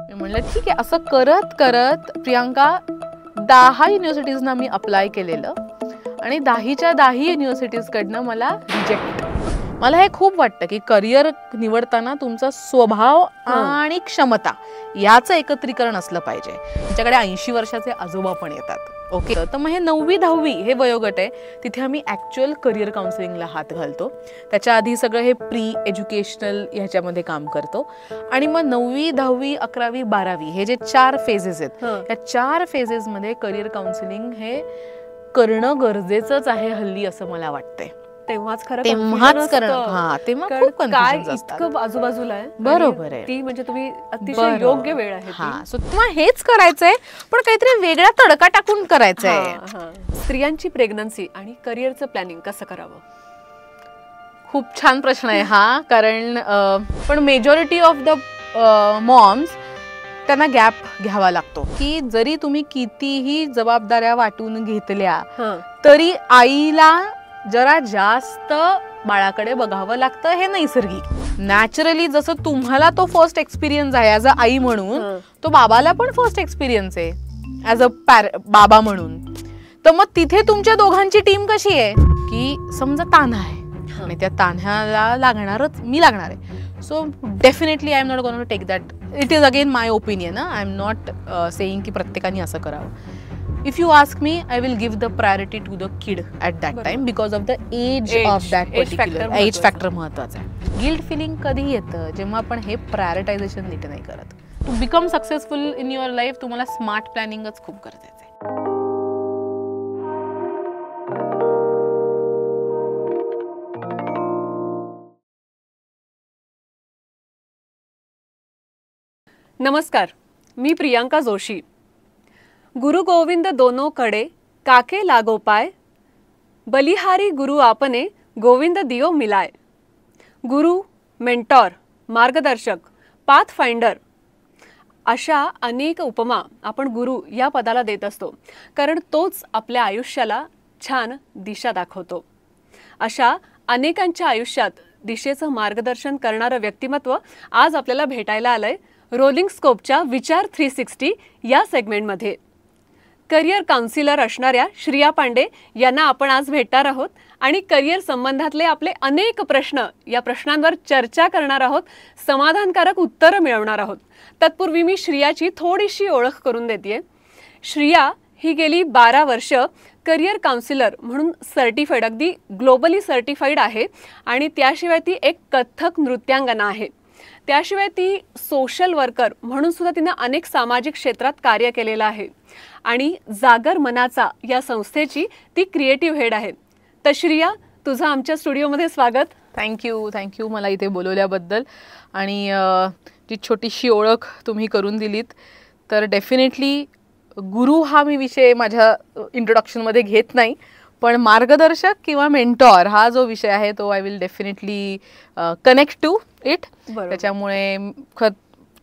मी म्हणलं ठीक आहे. असं करत करत प्रियांका 10 युनिव्हर्सिटीजना मी अप्लाय केलेलं आणि 10च्या 10 युनिव्हर्सिटीजकडनं मला रिजेक्ट. मला हे खूप वाटतं की करिअर निवडताना तुमचा स्वभाव आणि क्षमता याचं एकत्रीकरण असलं पाहिजे. तुमच्याकडे 80 वर्षाचे आजोबा पण येतात. ओके, तर मग हे 9वी 10वी हे वयोगट आहे, तिथे आम्ही ॲक्च्युअल करिअर काउन्सिलिंगला हात घालतो. त्याच्या आधी सगळं हे प्री एज्युकेशनल ह्याच्यामध्ये काम करतो आणि मग 9वी 10वी 11वी 12वी हे जे 4 फेजेस आहेत, त्या 4 फेजेसमध्ये करिअर काउन्सिलिंग हे करणं गरजेचंच आहे हल्ली, असं मला वाटतंय. तेव्हाच तेव्हा खूप कन्फ्युजन इतकं आजूबाजूला आहे. बरोबर आहे, ती म्हणजे तुम्ही अतिशय योग्य वेळ आहे. सो तुम्हाला हेच करायचंय पण काहीतरी वेगळा तडका टाकून करायचंय. स्त्रियांची प्रेग्नन्सी आणि करिअरचं प्लॅनिंग कसं करावं? खूप छान प्रश्न आहे हा. कारण पण मेजॉरिटी ऑफ द मॉम्स त्यांना गॅप घ्यावा लागतो की जरी तुम्ही कितीही जबाबदाऱ्या वाटून घेतल्या तरी आईला जरा जास्त बाळाकडे बघावं लागतं. हे नैसर्गिक नॅचरली जसं तुम्हाला तो फर्स्ट एक्सपिरियन्स आहे ॲज अ आई म्हणून, तो बाबाला पण फर्स्ट एक्सपिरियन्स आहे ॲज अ बाबा म्हणून. तर मग तिथे तुमच्या दोघांची टीम कशी आहे की समजा तान्हा आहे आणि त्या तान्ह्याला मी लागणार आहे. So definitely I am not going to take that. It is again my opinion. I am not saying की प्रत्येकाने असं करावं. If you ask me, I will give the priority to the kid at that time because of the age of that particular age factor महत्वाचा आहे. Guilt feeling कधी येतं जेव्हा आपण हे प्रायोरिटायझेशन नीट नाही करत. To become successful in your life तुम्हाला स्मार्ट प्लॅनिंगच खूप गरजेचं आहे. नमस्कार, मी प्रियांका जोशी. गुरु गोविंद दोनों कडे काके लागो पाय, बलिहारी गुरु आपने गोविंद दियो मिलाय. गुरु, मेंटॉर, मार्गदर्शक, पाथ फाइंडर अशा अनेक उपमा आपण गुरु या पदाला देत असतो, कारण तोच आपल्या आयुष्याला छान दिशा दाखवतो. अशा अनेकांच्या आयुष्यात दिशेचं मार्गदर्शन करणारं व्यक्तिमत्व आज आपल्याला भेटायला आलंय रोलिंग स्कोपच्या विचार 360 या सेगमेंटमध्ये. करिअर काउन्सिलर असणाऱ्या श्रिया पांडे यांना आपण आज भेटणार आहोत आणि करिअर संबंधातले आपले अनेक प्रश्न, या प्रश्नांवर चर्चा करणार आहोत, समाधानकारक उत्तरं मिळवणार आहोत. तत्पूर्वी मी श्रियाची थोडीशी ओळख करून देते. श्रिया ही गेली 12 वर्ष करिअर काउन्सिलर म्हणून सर्टिफाईड, अगदी ग्लोबली सर्टिफाईड आहे आणि त्याशिवाय ती एक कथ्थक नृत्यांगना आहे. त्याशिवाय ती सोशल वर्कर म्हणून सुद्धा तिने अनेक सामाजिक क्षेत्रात कार्य केलेलं आहे आणि जागर मनाचा या संस्थेची ती क्रिएटिव्ह हेड आहे. तर श्रिया, तुझं आमच्या स्टुडिओमध्ये स्वागत. थँक्यू मला इथे बोलवल्याबद्दल आणि जी छोटीशी ओळख तुम्ही करून दिलीत. तर डेफिनेटली गुरु हा मी विषय माझ्या इंट्रोडक्शनमध्ये घेत नाही, पण मार्गदर्शक किंवा मेंटॉर हा जो विषय आहे तो I will definitely connect to it. त्याच्यामुळे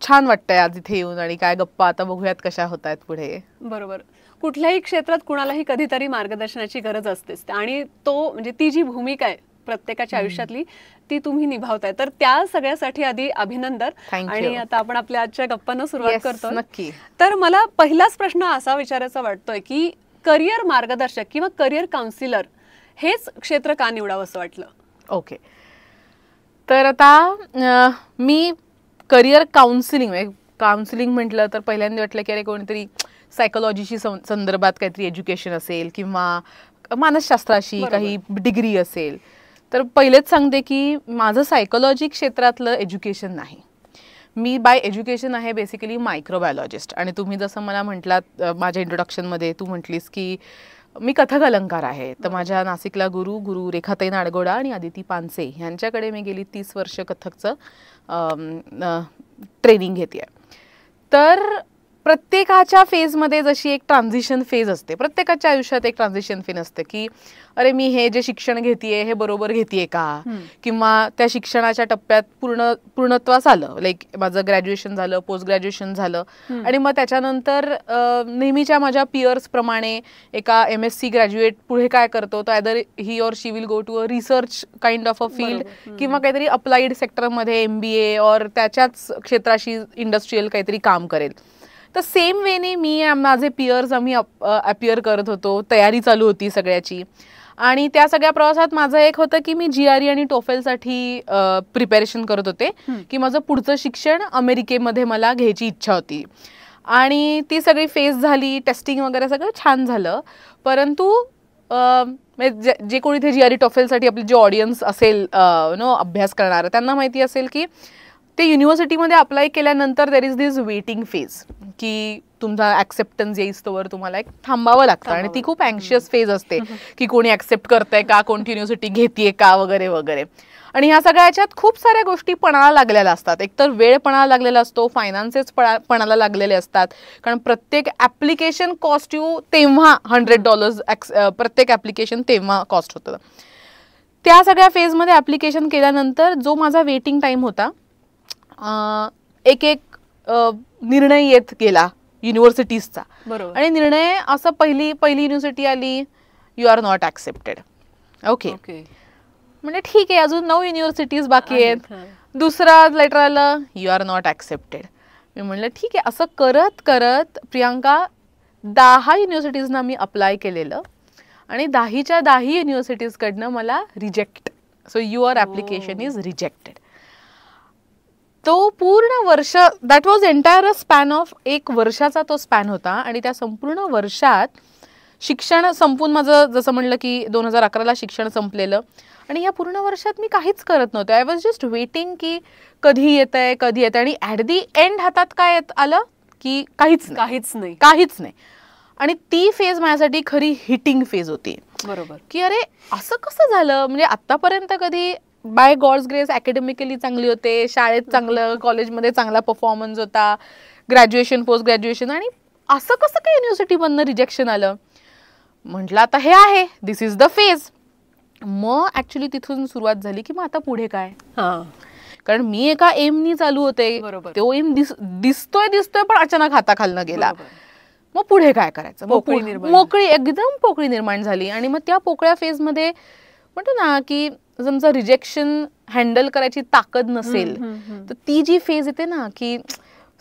छान वाटतंय आज इथे येऊन आणि काय गप्पा आता बघूयात कशा होत आहेत पुढे. बरोबर, कुठल्याही क्षेत्रात कुणालाही कधीतरी मार्गदर्शनाची गरज असतेच आणि तो म्हणजे ती जी भूमिका आहे प्रत्येकाच्या आयुष्यातली ती तुम्ही निभावताय. तर त्या सगळ्यासाठी आधी अभिनंदन. आणि आता आपण आपल्या आजच्या गप्पांना सुरुवात करतो. नक्की. तर मला पहिलाच प्रश्न असा विचारायचा वाटतोय की करिअर मार्गदर्शक किंवा करिअर काउन्सिलर हेच क्षेत्र का निवडावं असं वाटलं? ओके, तर आता मी करिअर काउन्सिलिंग म्हटलं तर पहिल्यांदा वाटलं की अरे कोणीतरी सायकोलॉजीशी संदर्भात काहीतरी एज्युकेशन असेल किंवा मानसशास्त्राशी काही डिग्री असेल. तर पहिलेच सांगते की माझं सायकोलॉजी क्षेत्रातलं एज्युकेशन नाही. मी बाय एज्युकेशन आहे बेसिकली मायक्रोबायोलॉजिस्ट. आणि तुम्ही जसं मला म्हटलात माझ्या इंट्रोडक्शनमध्ये, तू म्हटलीस की मी कथक अलंकार आहे. तर माझ्या नाशिकला गुरु रेखाताई नाडगोडा आणि आदिती पानसे यांच्याकडे मी गेली 30 वर्ष कथकचं ट्रेनिंग घेते. तर प्रत्येकाच्या फेजमध्ये जशी एक ट्रान्झिशन फेज असते, प्रत्येकाच्या आयुष्यात एक ट्रान्झिशन फेज असते की अरे मी हे जे शिक्षण घेतेय हे बरोबर घेतेय का, किंवा त्या शिक्षणाच्या टप्प्यात पूर्णत्वास आलं, लाईक माझं ग्रॅज्युएशन झालं, पोस्ट ग्रॅज्युएशन झालं, आणि मग त्याच्यानंतर नेहमीच्या माझ्या पियर्स प्रमाणे एका MSc ग्रॅज्युएट पुढे काय करतो, तो either he or she will go to a research kind of a field, किंवा काहीतरी अप्लाइड सेक्टरमध्ये MBA और त्याच्याच क्षेत्राशी इंडस्ट्रियल काहीतरी काम करेल. तर सेम वेने मी माझे पियर्स आम्ही अपियर करत होतो, तयारी चालू होती सगळ्याची. आणि त्या सगळ्या प्रवासात माझं एक होतं की मी GRE आणि TOEFLसाठी प्रिपरेशन करत होते, की माझं पुढचं शिक्षण अमेरिकेमध्ये मला घ्यायची इच्छा होती. आणि ती सगळी फेज झाली, टेस्टिंग वगैरे सगळं छान झालं. परंतु जे कोणी इथे GRE TOEFLसाठी आपली जे ऑडियन्स असेल अभ्यास करणार, त्यांना माहिती असेल की ते युनिव्हर्सिटीमध्ये अप्लाय केल्यानंतर there is this waiting phase, की तुमचा ऍक्सेप्टन्स येईस्तोवर तुम्हाला एक थांबावं लागतं. आणि ती खूप अँशियस फेज असते की कोणी ऍक्सेप्ट करतंय का, कोणती युनिव्हर्सिटी घेतेय का वगैरे वगैरे. आणि ह्या सगळ्या याच्यात खूप साऱ्या गोष्टी पणाला लागलेल्या असतात. एकतर वेळ पणाला लागलेला असतो, फायनान्सेस पणाला लागलेले असतात, कारण प्रत्येक ऍप्लिकेशन कॉस्ट यू तेव्हा $100 प्रत्येक ऍप्लिकेशन तेव्हा कॉस्ट होतं. त्या सगळ्या फेजमध्ये ऍप्लिकेशन केल्यानंतर जो माझा वेटिंग टाइम होता, एक एक निर्णय येत गेला युनिव्हर्सिटीजचा. आणि निर्णय असं पहिली युनिव्हर्सिटी आली, you are not accepted. Okay, म्हणजे ठीक आहे, अजून 9 युनिव्हर्सिटीज बाकी आहेत. दुसरा लेटर आलं, यू आर नॉट ऍक्सेप्टेड. मी म्हणलं ठीक आहे. असं करत करत प्रियांका 10 युनिव्हर्सिटीजना मी अप्लाय केलेलं, आणि 10च्या 10 युनिव्हर्सिटीजकडनं मला reject. So your application is rejected. तो पूर्ण वर्ष, that was entire span of 1 वर्षाचा तो स्पॅन होता. आणि त्या संपूर्ण वर्षात शिक्षण संपून माझं, जसं म्हणलं की 2011ला शिक्षण संपलेलं, आणि या पूर्ण वर्षात मी काहीच करत नव्हते. आय वॉज जस्ट वेटिंग की कधी येतंय. आणि ॲट दी एंड हातात काय आलं की काहीच नाही. आणि ती फेज माझ्यासाठी खरी हिटिंग फेज होती. बरोबर, की अरे असं कसं झालं, म्हणजे आतापर्यंत कधी बाय गॉड्स ग्रेस अकॅडमिकली चांगली होते, शाळेत चांगलं, कॉलेजमध्ये चांगला परफॉर्मन्स होता, ग्रॅज्युएशन पोस्ट ग्रॅज्युएशन, आणि असं कसं काय युनिव्हर्सिटीमधनं रिजेक्शन आलं. म्हटलं आता हे आहे, दिस इज द फेज. मग ऍक्च्युली तिथून सुरुवात झाली की मग आता पुढे काय. कारण मी एका एमनी चालू होते, तो एम दिसतोय पण अचानक हाताखालनं गेला. मग पुढे काय करायचं, एकदम पोकळी निर्माण झाली. आणि मग त्या पोकळ्या फेजमध्ये म्हणतो ना की तुमचं रिजेक्शन हँडल करायची ताकद नसेल, तर ती जी फेज येते ना की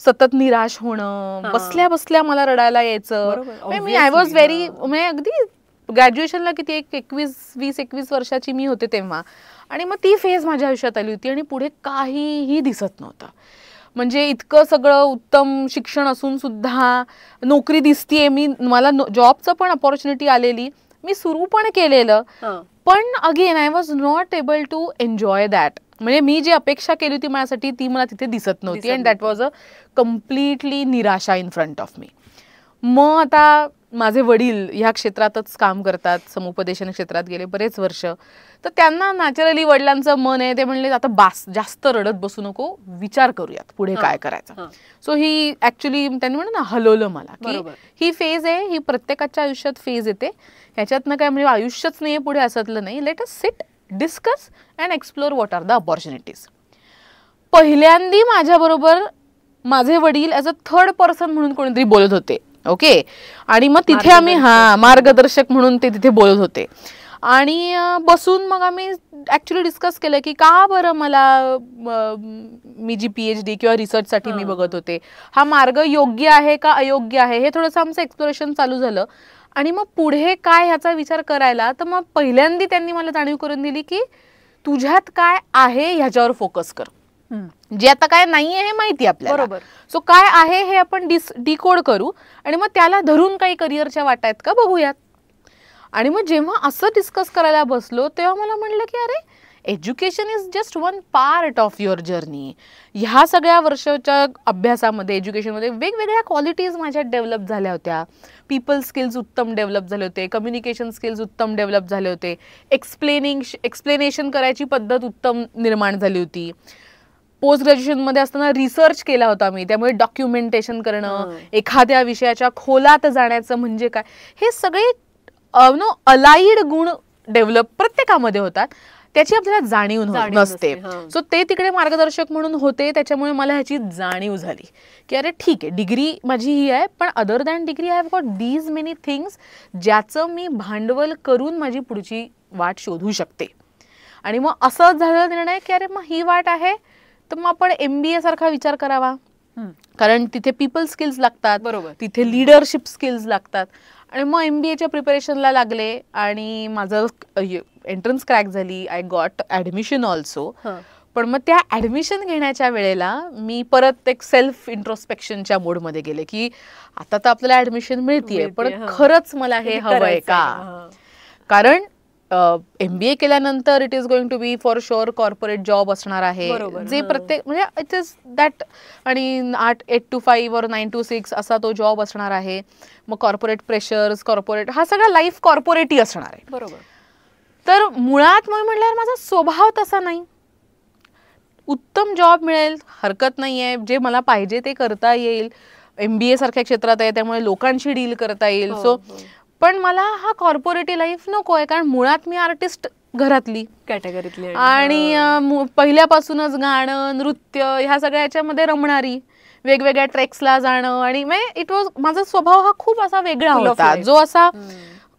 सतत निराश होणं, बसल्या बसल्या मला रडायला यायचं. मी आय वॉज व्हेरी, म्हणजे अगदी ग्रॅज्युएशनला किती 21 वर्षाची मी होते तेव्हा. आणि मग ती फेज माझ्या आयुष्यात आली होती, आणि पुढे काहीही दिसत नव्हतं. म्हणजे इतकं सगळं उत्तम शिक्षण असून सुद्धा नोकरी दिसतीये, मला जॉबचं पण अपॉर्च्युनिटी आलेली, मी सुरू पण केलेलं, पण again I was not able to enjoy that. म्हणजे मी जी अपेक्षा केली होती माझ्यासाठी ती मला तिथे दिसत नव्हती. And that was a completely निराशा इन फ्रंट ऑफ मी. मग आता माझे वडील ह्या क्षेत्रातच काम करतात, समुपदेशन क्षेत्रात गेले बरेच वर्ष, तर त्यांना नॅचरली वडिलांचं मन आहे, ते म्हणले आता जास्त रडत बसू नको, विचार करूयात पुढे काय करायचं. सो ही ऍक्च्युली त्यांनी म्हणलं ना हलवलं मला, की ही फेज आहे, ही प्रत्येकाच्या आयुष्यात फेज येते, ह्याच्यातनं काय म्हणजे आयुष्यच नाही पुढे असतलं नाही. Let us sit, discuss and explore what are the opportunities. पहिल्यांदी माझ्याबरोबर माझे वडील ॲज अ थर्ड पर्सन म्हणून कोणीतरी बोलत होते. ओके, आणि मग तिथे आम्ही मार्गदर्शक म्हणून ते तिथे बोलत होते. आणि बसून मग आम्ही ऍक्च्युली डिस्कस केलं की का बरं मला मी जी PhD किंवा रिसर्चसाठी मी बघत होते, हा मार्ग योग्य आहे का अयोग्य आहे, हे थोडंसं आमचं एक्सप्लोरेशन चालू झालं. आणि मग पुढे काय ह्याचा विचार करायला, तर मग पहिल्यांदा त्यांनी मला जाणीव करून दिली की तुझ्यात काय आहे ह्याच्यावर फोकस कर. जे आता काय नाहीये हे माहिती आपल्याला, बरोबर. सो काय आहे हे आपण डिकोड करू, आणि मग त्याला धरून काही करिअरच्या वाटा आहेत का बघूयात. आणि मग जेव्हा असं डिस्कस करायला बसलो तेव्हा मला म्हणलं की अरे education is just one part of your journey. ह्या सगळ्या वर्षाच्या अभ्यासामध्ये, एज्युकेशनमध्ये वेगवेगळ्या क्वालिटीज माझ्यात डेव्हलप झाल्या होत्या. पीपल स्किल्स उत्तम डेव्हलप झाले होते, कम्युनिकेशन स्किल्स उत्तम डेव्हलप झाले होते, एक्सप्लेनेशन करायची पद्धत उत्तम निर्माण झाली होती, पोस्ट ग्रॅज्युएशन मध्ये असताना रिसर्च केला होता मी, त्यामुळे डॉक्युमेंटेशन करणं, एखाद्या विषयाच्या खोलात जाण्याचं म्हणजे काय, हे सगळे अलाइड गुण डेव्हलप प्रत्येकामध्ये होतात, त्याची आपल्याला जाणीव नसते. सो ते तिकडे मार्गदर्शक म्हणून होते, त्याच्यामुळे मला ह्याची जाणीव झाली की अरे ठीक आहे, डिग्री माझी ही आहे, पण other than degree I have got these many things ज्याचं मी भांडवल करून माझी पुढची वाट शोधू शकते. आणि मग असं झालं निर्णय की अरे मग ही वाट आहे तर मग आपण MBA सारखा विचार करावा, कारण तिथे पीपल स्किल्स लागतात, बरोबर, तिथे लिडरशिप स्किल्स लागतात. आणि मग MBAच्या प्रिपरेशनला लागले आणि माझं एंट्रन्स क्रॅक झाली, आय गॉट ॲडमिशन ऑल्सो. पण मग त्या ॲडमिशन घेण्याच्या वेळेला मी परत एक सेल्फ इंट्रोस्पेक्शनच्या मोडमध्ये गेले की आता तर आपल्याला ॲडमिशन मिळतीये, पण खरंच मला हे हवंय का. कारण MBA केल्यानंतर it is going to be for sure corporate job असणार आहे, जे प्रत्येक म्हणजे इट इज दॅट, आणि 8 to 5 or 9 to 6 असा तो जॉब असणार आहे. मग कॉर्पोरेट प्रेशर्स, कॉर्पोरेट हा सगळा लाईफ कॉर्पोरेटही असणार आहे. बरोबर. तर मुळात मग म्हटल्यावर माझा स्वभाव तसा नाही. उत्तम जॉब मिळेल, हरकत नाहीये, जे मला पाहिजे ते करता येईल, MBA सारख्या क्षेत्रात आहे त्यामुळे लोकांशी डील करता येईल. सो पण मला हा कॉर्पोरेट लाईफ नकोय, कारण मुळात मी आर्टिस्ट घरातली कॅटेगरीतली आणि पहिल्यापासूनच गाणं, नृत्य ह्या सगळ्या याच्यामध्ये रमणारी, वेगवेगळ्या ट्रेक्सला जाणं, आणि इट वॉज माझा स्वभाव हा खूप असा वेगळा होता, जो असा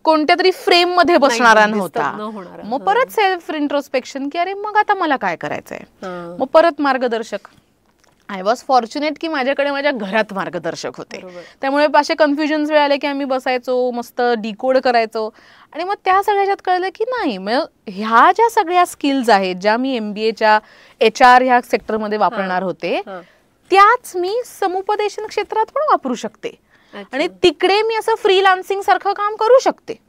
कोणत्या तरी फ्रेम मध्ये बसणारा नव्हता. मग परत सेल्फ इंट्रोस्पेक्शन की अरे मग आता मला काय करायचंय, मग परत मार्गदर्शक. आय वॉज फॉर्च्युनेट की माझ्याकडे माझ्या घरात मार्गदर्शक होते, त्यामुळे असे कन्फ्युजन्स वेळ आले की आम्ही बसायचो, मस्त डिकोड करायचो. आणि मग त्या सगळ्याच्यात कळलं की नाही, म्हणजे ह्या ज्या सगळ्या स्किल्स आहेत ज्या मी MBAच्या HR ह्या सेक्टरमध्ये वापरणार होते, त्याच मी समुपदेशन क्षेत्रात पण वापरू शकते, आणि तिकडे मी असं फ्रीलान्सिंग सारखं काम करू शकते.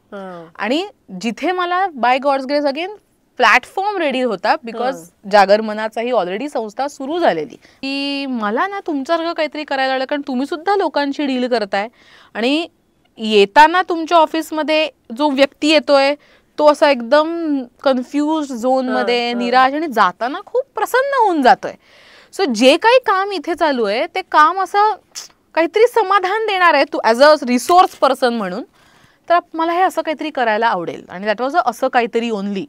आणि जिथे मला by God's grace again platform ready होता, बिकॉज जागरमनाचा ही ऑलरेडी संस्था सुरू झालेली, की मला ना तुमच्यासारखं काहीतरी करायला लागलं, कारण तुम्ही सुद्धा लोकांशी डील करताय, आणि येताना तुमच्या ऑफिसमध्ये जो व्यक्ती येतोय तो असा एकदम कन्फ्युज झोनमध्ये, निराश, आणि जाताना खूप प्रसन्न होऊन जातोय. सो जे काही काम इथे चालू आहे ते काम असं काहीतरी समाधान देणार आहे तू ॲज अ रिसोर्स पर्सन म्हणून, तर मला हे असं काहीतरी करायला आवडेल. आणि दॅट वॉज असं काहीतरी ओनली.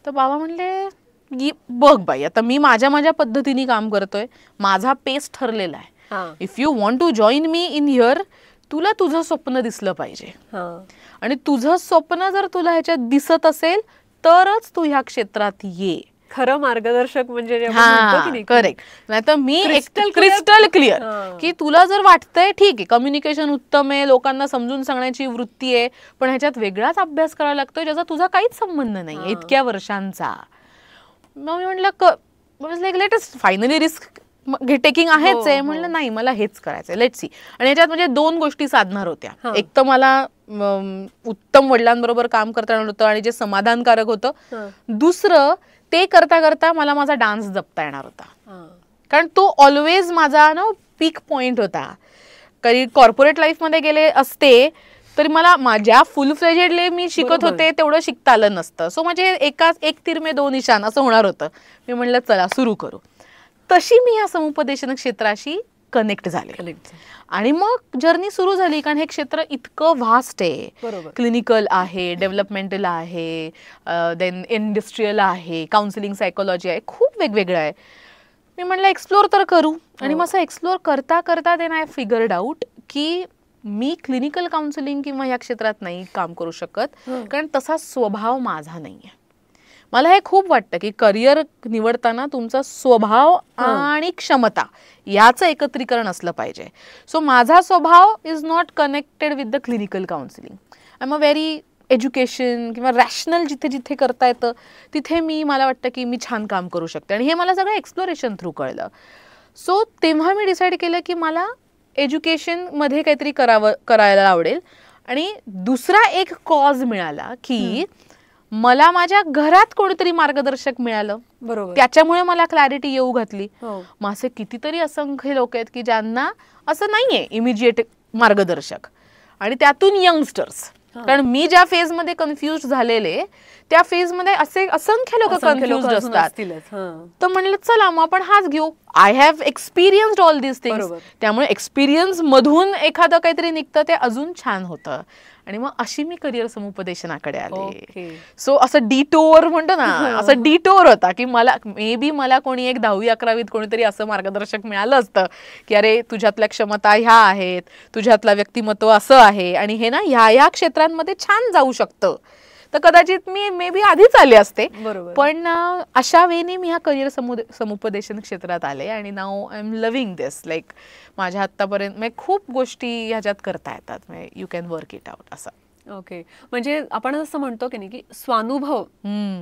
तर बाबा म्हणले बघ बाई, आता मी माझ्या पद्धतीने काम करतोय, माझा पेस ठरलेला आहे, if you want to join me in here, तुला तुझं स्वप्न दिसलं पाहिजे, आणि तुझं स्वप्न जर तुला ह्याच्यात दिसत असेल तरच तू ह्या क्षेत्रात ये. खरं मार्गदर्शक म्हणजे करेक्ट. नाही तर मी क्रिस्टल क्लिअर की तुला जर वाटतंय ठीक आहे, कम्युनिकेशन उत्तम आहे, लोकांना समजून सांगण्याची वृत्ती आहे, पण ह्याच्यात वेगळाच अभ्यास करावा लागतोय ज्याचा तुझा काहीच संबंध नाही इतक्या वर्षांचा. मग मी म्हटलं लेटेस्ट फायनली रिस्क टेकिंग आहेच आहे, म्हणलं नाही मला हेच करायचंय, लेट्स सी. आणि ह्याच्यात म्हणजे 2 गोष्टी साधणार होत्या. एक तर मला उत्तम वडिलांबरोबर काम करता येणार होतं आणि जे समाधानकारक होतं. दुसरं, ते करता करता मला माझा डान्स जपता येणार होता, कारण तो ऑलवेज माझा पीक पॉइंट होता. कधी कॉर्पोरेट लाईफमध्ये गेले असते तरी मला माझ्या फुल फ्लेजेडले मी शिकत होते तेवढं शिकता आलं नसतं. सो म्हणजे एक तीर में 2 निशाण असं होणार होतं. मी म्हणलं चला सुरू करू. तशी मी ह्या समुपदेशन क्षेत्राशी कनेक्ट झाले, आणि मग जर्नी सुरू झाली. कारण हे क्षेत्र इतकं व्हास्ट आहे, क्लिनिकल आहे, डेव्हलपमेंटल आहे, देन इंडस्ट्रियल आहे, काउन्सिलिंग सायकोलॉजी आहे, खूप वेगवेगळं आहे. मी म्हणलं एक्सप्लोर तर करू. आणि मग असं एक्सप्लोर करता करता देन आय फिगर्ड आउट की मी क्लिनिकल काउन्सिलिंग किंवा या क्षेत्रात नाही काम करू शकत, कारण तसा स्वभाव माझा नाही आहे. मला हे खूप वाटतं की करिअर निवडताना तुमचा स्वभाव आणि क्षमता याचं एकत्रीकरण असलं पाहिजे. सो माझा स्वभाव is not connected with the clinical counselling. I am a very education किंवा रॅशनल जिथे जिथे करता येतं तिथे मला वाटतं की मी छान काम करू शकते, आणि हे मला सगळं एक्सप्लोरेशन थ्रू कळलं. सो तेव्हा मी डिसाईड केलं की मला एज्युकेशनमध्ये काहीतरी करायला आवडेल. आणि दुसरा एक कॉज मिळाला की मला माझ्या घरात कोणीतरी मार्गदर्शक मिळालं, त्याच्यामुळे मला क्लॅरिटी येऊ घातली. मग असे कितीतरी असंख्य लोक आहेत की ज्यांना असं नाहीये इमिजिएट मार्गदर्शक, आणि त्यातून यंगस्टर्स कारण मी ज्या फेज मध्ये कन्फ्युज झालेले त्या फेज मध्ये असे असंख्य लोक कन्फ्युज असतात. तर म्हणलं चला मग आपण हाच घेऊ. I have experienced all this things. त्यामुळे एक्सपिरियन्स मधून एखादं काहीतरी निघतं ते अजून छान होतं. आणि मग अशी मी करिअर समुपदेशनाकडे आले. सो असं डिटोर म्हणतो ना, असं डिटोर होता की मला मे बी मला कोणी एक 10वी-11वीत कोणीतरी असं मार्गदर्शक मिळालं असतं की अरे तुझ्यातल्या क्षमता ह्या आहेत, तुझ्यातला व्यक्तिमत्व असं आहे आणि हे ना ह्या क्षेत्रांमध्ये छान जाऊ शकतं, तर कदाचित मी मे बी आधीच आले असते. पण अशा वेळी मी ह्या करिअर समुपदेशन क्षेत्रात आले आणि now I am loving this. Like माझ्या आत्तापर्यंत खूप गोष्टी ह्याच्यात करता येतात. You can work it out असं. ओके, म्हणजे आपण असं म्हणतो की नाही की स्वानुभव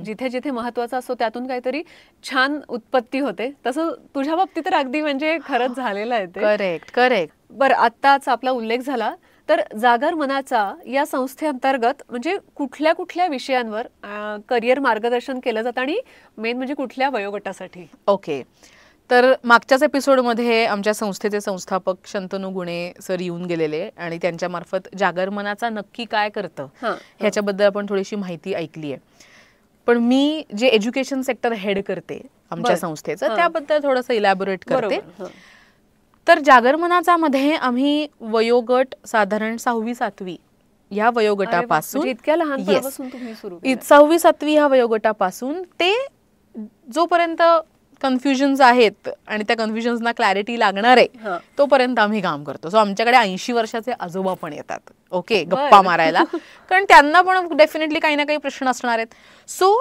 जिथे जिथे महत्वाचा असतो त्यातून काहीतरी छान उत्पत्ती होते. तसं तुझ्या बाबतीत तर अगदी म्हणजे खरंच झालेलं आहे ते. Correct correct. बरं, आत्ताच आपला उल्लेख झाला तर जागर मनाचा या संस्थेअंतर्गत म्हणजे कुठल्या कुठल्या विषयांवर करिअर मार्गदर्शन केलं जातं आणि मेन म्हणजे कुठल्या वयोगटासाठी? ओके, तर मागच्याच एपिसोडमध्ये आमच्या संस्थेचे संस्थापक शंतनू गुणे सर येऊन गेलेले आणि त्यांच्या मार्फत जागर मनाचा नक्की काय करतं ह्याच्याबद्दल आपण थोडीशी माहिती ऐकली आहे. पण मी जे एज्युकेशन सेक्टर हेड करते आमच्या संस्थेचं त्याबद्दल थोडंसं इलॅबोरेट करते. तर जागर मनाचा मध्ये आम्ही वयोगट साधारण 6वी-7वी या वयोगटापासून, इतक्या लहानपणापासून तुम्ही सुरू केलं? 6वी-7वी ह्या वयोगटापासून ते जोपर्यंत कन्फ्युजन्स आहेत आणि त्या कन्फ्युजन्सना क्लॅरिटी लागणार आहे तोपर्यंत आम्ही काम करतो. सो आमच्याकडे 80 वर्षाचे आजोबा पण येतात, ओके, गप्पा मारायला, कारण त्यांना पण डेफिनेटली काही ना काही प्रश्न असणार आहेत. सो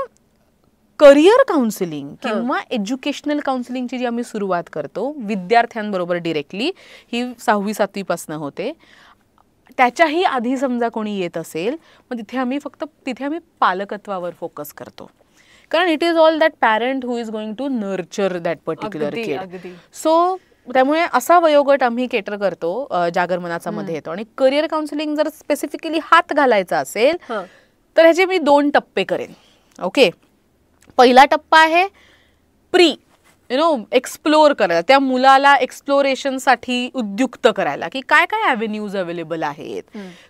करिअर काउन्सिलिंग किंवा एज्युकेशनल काउन्सिलिंगची जी आम्ही सुरुवात करतो विद्यार्थ्यांबरोबर डिरेक्टली, ही 6वी-7वी पासून होते. त्याच्याही आधी समजा कोणी येत असेल मग तिथे आम्ही पालकत्वावर फोकस करतो, कारण it is all that parent who is going to nurture that particular kid. So त्यामुळे असा वयोगट आम्ही केटर करतो, जागर मनाचा मध्ये येतो. आणि करिअर काउन्सिलिंग जर स्पेसिफिकली हात घालायचा असेल तर ह्याचे मी 2 टप्पे करेन. ओके, पहिला टप्पा आहे प्री एक्सप्लोर करायला, त्या मुलाला एक्सप्लोरेशनसाठी उद्युक्त करायला की काय काय ॲव्हेन्यूज अवेलेबल आहेत,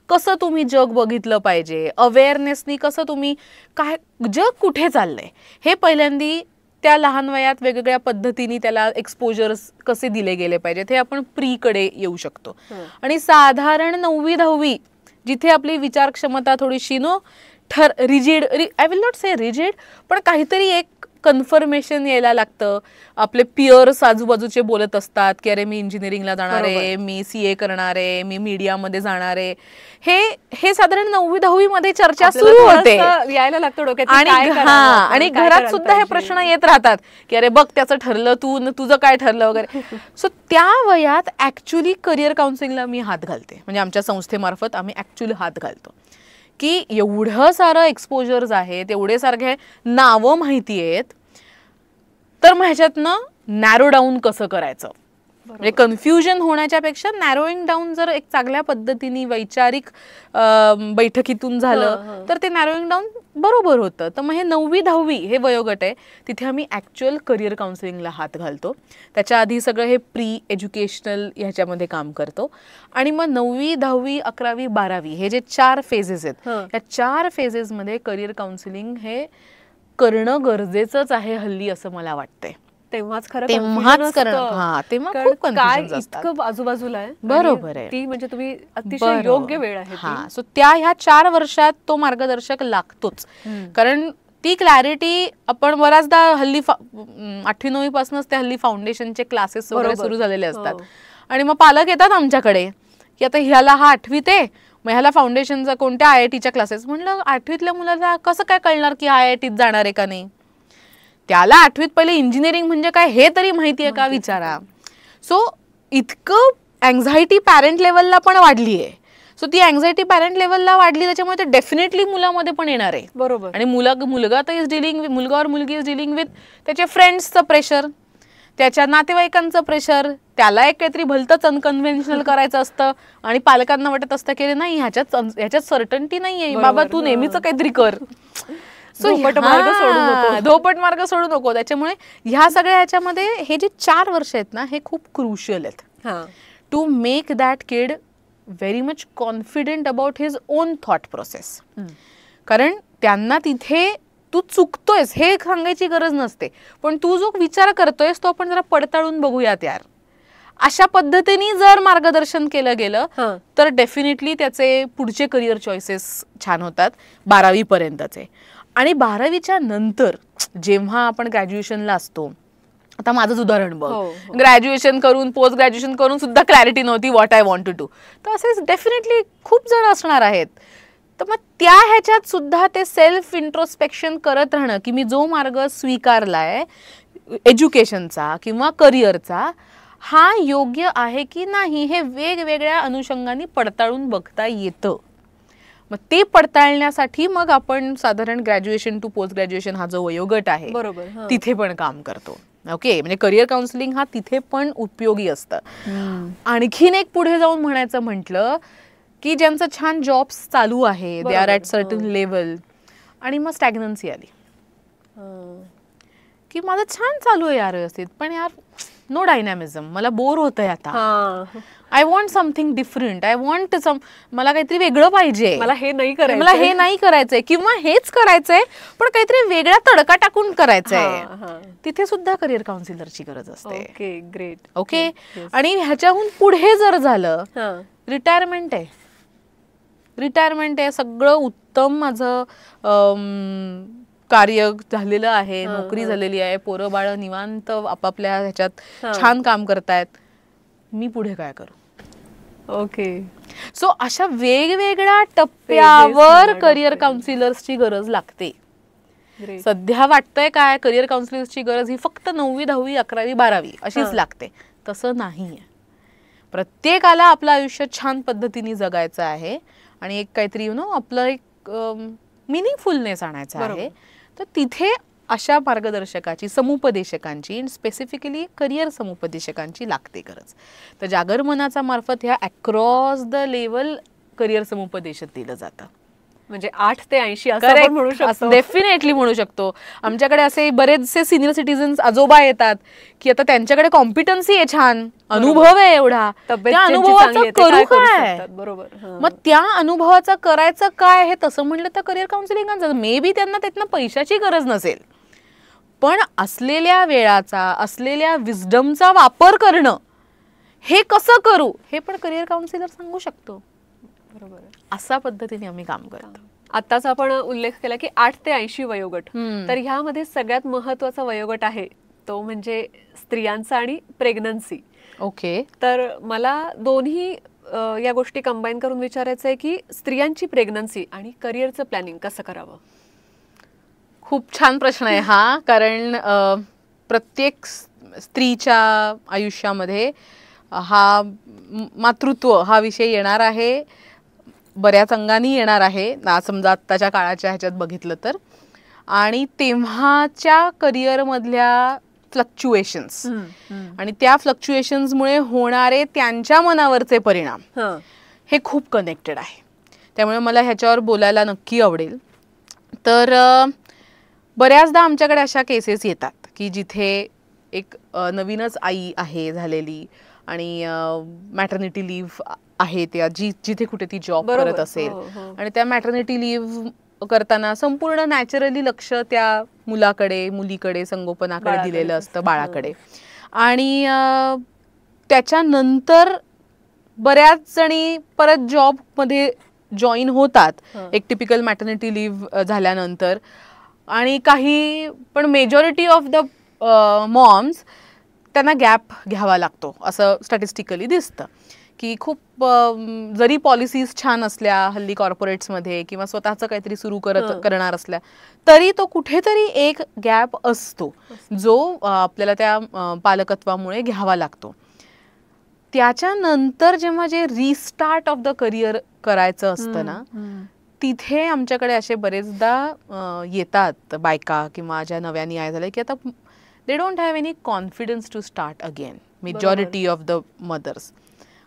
कसं तुम्ही जग बघितलं पाहिजे, अवेअरनेसनी कसं तुम्ही काय जग कुठे चाललंय हे पहिल्यांदी त्या लहान वयात वेगवेगळ्या पद्धतीने त्याला एक्सपोजर्स कसे दिले गेले पाहिजेत हे आपण प्रीकडे येऊ शकतो. आणि साधारण 9वी-10वी जिथे आपली विचार क्षमता थोडीशी rigid, I will not say rigid, पण काहीतरी एक कन्फर्मेशन यायला लागतं. आपले पियर्स आजूबाजूचे बोलत असतात की अरे मी इंजिनिअरिंगला जाणार आहे, मी CA करणार आहे, मी मीडियामध्ये जाणार आहे, हे साधारण 9वी-10वी मध्ये चर्चा सुरू होते, यायला लागतं डोक्यात. आणि घरात सुद्धा हे प्रश्न येत राहतात की अरे बघ त्याचं ठरलं, तुझं काय ठरलं वगैरे. सो त्या वयात ऍक्च्युली करिअर काउन्सिलिंगला मी हात घालते, म्हणजे आमच्या संस्थेमार्फत आम्ही ऍक्च्युली हात घालतो की एवढं सारं एक्सपोजर्स आहेत, एवढे सारखे नावं माहिती आहेत, तर मग ह्याच्यातनं नॅरो डाऊन कसं करायचं. म्हणजे कन्फ्युजन होण्याच्या पेक्षा नॅरोईंग डाऊन जर एक चांगल्या पद्धतीने वैचारिक बैठकीतून झालं तर ते नॅरोईंग डाऊन बरोबर होतं. तर मग हे 9वी-10वी हे वयोगट आहे, तिथे आम्ही ॲक्च्युअल करिअर काउन्सिलिंगला हात घालतो. त्याच्या आधी सगळं हे प्री एज्युकेशनल ह्याच्यामध्ये काम करतो. आणि मग 9वी, 10वी, 11वी, 12वी हे जे 4 फेजेस आहेत, या 4 फेजेसमध्ये करिअर काउन्सिलिंग हे करणं गरजेचंच आहे हल्ली, असं मला वाटतंय. तेव्हाच करणं, तेव्हा खूप कन्फ्युजन असतात, आजूबाजूला आहे. बरोबर आहे, ती म्हणजे तुम्ही अतिशय योग्य वेळ आहे. सो ह्या 4 वर्षात तो मार्गदर्शक लागतोच, कारण ती क्लॅरिटी आपण बऱ्याचदा हल्ली 8वी-9वी पासूनच ते हल्ली फाउंडेशनचे क्लासेस वगैरे सुरू झालेले असतात. आणि मग पालक येतात आमच्याकडे की आता ह्याला हा 8वीत आहे, मग ह्याला फाउंडेशनचा कोणत्या IITच्या क्लासेस. म्हणलं 8वीतल्या मुलाला कसं काय कळणार की IITत जाणार आहे का नाही, त्याला 8वीत पहिले इंजिनिअरिंग म्हणजे काय हे तरी माहिती आहे का विचारा. सो इतकं अँझायटी पॅरेंट लेवलला पण वाढली आहे. सो ती अँझायटी पॅरेंट लेवलला वाढली त्याच्यामुळे ते डेफिनेटली मुलामध्ये पण येणार आहे. बरोबर. आणि मुलगा तर इज डिलिंग, मुलगा और मुलगी इज डिलिंग विथ त्याच्या फ्रेंड्सचं प्रेशर, त्याच्या नातेवाईकांचं प्रेशर, त्याला एक काहीतरी भलतंच अनकन्व्हेन्शनल करायचं असतं आणि पालकांना वाटत असतं की नाही ह्याच्यात सर्टन्टी नाही आहे, बाबा तू नेहमीच काहीतरी कर. धोपट मार्ग सोडू नको. त्याच्यामुळे ह्या सगळ्या ह्याच्यामध्ये हे जे 4 वर्ष आहेत ना हे खूप क्रुशियल आहेत to make that kid very much confident about his own thought process. कारण त्यांना तिथे तू चुकतोयस हे सांगायची गरज नसते, पण तू जो विचार करतोयस तो आपण जरा पडताळून बघूयात यार, अशा पद्धतीने जर मार्गदर्शन केलं गेलं तर डेफिनेटली त्याचे पुढचे करिअर चॉईसेस छान होतात 12वी पर्यंतचे. आणि 12वीच्या नंतर जेव्हा आपण ग्रॅज्युएशनला असतो, आता माझंच उदाहरण बघ, ग्रॅज्युएशन करून पोस्ट ग्रॅज्युएशन करून सुद्धा क्लॅरिटी नव्हती what I want to do, तर असे डेफिनेटली खूप जण असणार आहेत. तर मग त्या ह्याच्यात सुद्धा ते सेल्फ इंट्रोस्पेक्शन करत राहणं की मी जो मार्ग स्वीकारलाय एज्युकेशनचा किंवा करिअरचा हा योग्य आहे की नाही हे वेगवेगळ्या अनुषंगाने पडताळून बघता येतं. मग ते पडताळण्यासाठी मग आपण साधारण ग्रॅज्युएशन टू पोस्ट ग्रॅज्युएशन हा जो वयोगट आहे तिथे पण काम करतो. ओके, म्हणजे करिअर काउन्सिलिंग हा तिथे पण उपयोगी असतं. आणखीन एक पुढे जाऊन म्हणायचं म्हटलं की ज्यांचं छान जॉब्स चालू आहे, they are at certain level, आणि मग स्टॅग्नन्सी आली की माझं छान चालू आहे यार व्यवस्थित, पण यार नो डायनॅमिझम, मला बोर होतंय आता, I want something different, I want मला काहीतरी वेगळं पाहिजे, मला हे नाही करायचंय किंवा हेच करायचंय पण काहीतरी वेगळा तडका टाकून करायचंय. तिथे सुद्धा करिअर काउन्सिलरची गरज असते. Okay, great. ओके, आणि ह्याच्याहून पुढे जर झालं रिटायरमेंट आहे, सगळं उत्तम माझं कार्य झालेलं आहे, नोकरी झालेली आहे, पोरं बाळ निवांत आपापल्या ह्याच्यात छान काम करतायत, मी पुढे काय करू. ओके, सो अशा वेगवेगळ्या टप्प्यावर करिअर काउन्सिलर्सची गरज लागते. सध्या वाटतंय काय करिअर काउन्सिलर्सची गरज ही फक्त 9वी 10वी 11वी 12वी अशीच लागते, तसं नाहीये. प्रत्येकाला आपलं आयुष्य छान पद्धतीने जगायचं आहे आणि एक काहीतरी आपलं एक मिनिंगफुलनेस आणायचा आहे. तर तिथे अशा मार्गदर्शकाची, समुपदेशकांची, स्पेसिफिकली करिअर समुपदेशकांची लागते गरज. तर जागरमनाचा मार्फत ह्या अक्रॉस द लेवल करिअर समुपदेश दिलं जातं. म्हणजे 8 ते 80 असं म्हणू शकतो, डेफिनेटली म्हणू शकतो. आमच्याकडे असे बरेचसे सिनियर सिटीजन्स आजोबा येतात की आता त्यांच्याकडे कॉम्पिटन्सी आहे, छान अनुभव आहे एवढा, त्या अनुभवाचं करू काय, मग त्या अनुभवाचं करायचं काय हे तसं म्हणलं तर करिअर काउन्सिलिंग मे बी त्यांना त्यातनं पैशाची गरज नसेल, पण असलेल्या वेळाचा, असलेल्या विजडमचा वापर करणं हे कसं करू हे पण करिअर काउन्सिलर सांगू शकतो. बरोबर, अशा पद्धतीने आम्ही काम करतो. आताच आपण उल्लेख केला की 8 ते 80 वयोगट, तर ह्यामध्ये सगळ्यात महत्वाचा वयोगट आहे तो म्हणजे स्त्रियांचा आणि प्रेग्नन्सी. ओके, तर मला दोन्ही या गोष्टी कंबाईन करून विचारायचं आहे की स्त्रियांची प्रेग्नन्सी आणि करिअरचं प्लॅनिंग कसं करावं. खूप छान प्रश्न आहे हा, कारण प्रत्येक स्त्रीच्या आयुष्यामध्ये हा मातृत्व हा विषय येणार आहे, बऱ्याच अंगाने येणार आहे ना, समजा आत्ताच्या काळाच्या ह्याच्यात बघितलं तर. आणि तेव्हाच्या करिअरमधल्या फ्लक्च्युएशन्स आणि त्या फ्लक्च्युएशन्समुळे होणारे त्यांच्या मनावरचे परिणाम हे खूप कनेक्टेड आहे. त्यामुळे मला ह्याच्यावर बोलायला नक्की आवडेल. तर बऱ्याचदा आमच्याकडे अशा केसेस येतात की जिथे एक नवीनच आई आहे झालेली आणि मॅटर्निटी लिव्ह आहे, त्या जिथे कुठे ती जॉब करत असेल आणि त्या मॅटर्निटी लिव्ह करताना संपूर्ण नॅचरली लक्ष त्या मुलाकडे, मुलीकडे, संगोपनाकडे दिलेलं असतं, बाळाकडे. आणि त्याच्यानंतर बऱ्याच जणी परत जॉबमध्ये जॉईन होतात एक टिपिकल मॅटर्निटी लिव्ह झाल्यानंतर. आणि काही पण मेजॉरिटी ऑफ द मॉम्स त्यांना गॅप घ्यावा लागतो असं स्टॅटिस्टिकली दिसतं की खूप जरी पॉलिसीज छान असल्या हल्ली कॉर्पोरेट्समध्ये किंवा स्वतःचं काहीतरी सुरू करणार असल्या तरी तो कुठेतरी एक गॅप असतो जो आपल्याला त्या पालकत्वामुळे घ्यावा लागतो. त्याच्यानंतर जेव्हा जे रिस्टार्ट ऑफ द करिअर करायचं असतं ना, तिथे आमच्याकडे असे बरेचदा येतात बायका किंवा ज्या नव्याने आहे झाल्या की आता they don't have any confidence to start again, majority of the mothers.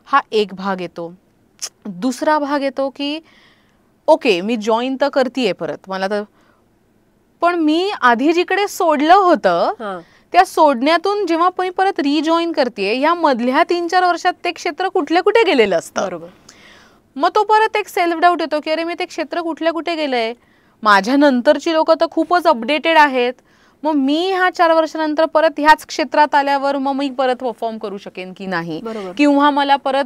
हा एक भाग येतो. दुसरा भाग येतो की ओके मी जॉईन तर करतेय परत, मला तर पण मी आधी जिकडे सोडलं होतं त्या सोडण्यातून जेव्हा परत रिजॉईन करतेय या मधल्या 3-4 वर्षात ते क्षेत्र कुठे गेलेलं असतं. मग तो परत एक सेल्फ डाऊट येतो की अरे मी ते क्षेत्र कुठे गेलंय, माझ्या नंतरची लोक तर खूपच अपडेटेड आहेत, मग मी ह्या 4 वर्षानंतर परत ह्याच क्षेत्रात आल्यावर मग मी परत परफॉर्म करू शकेन की नाही, किंवा मला परत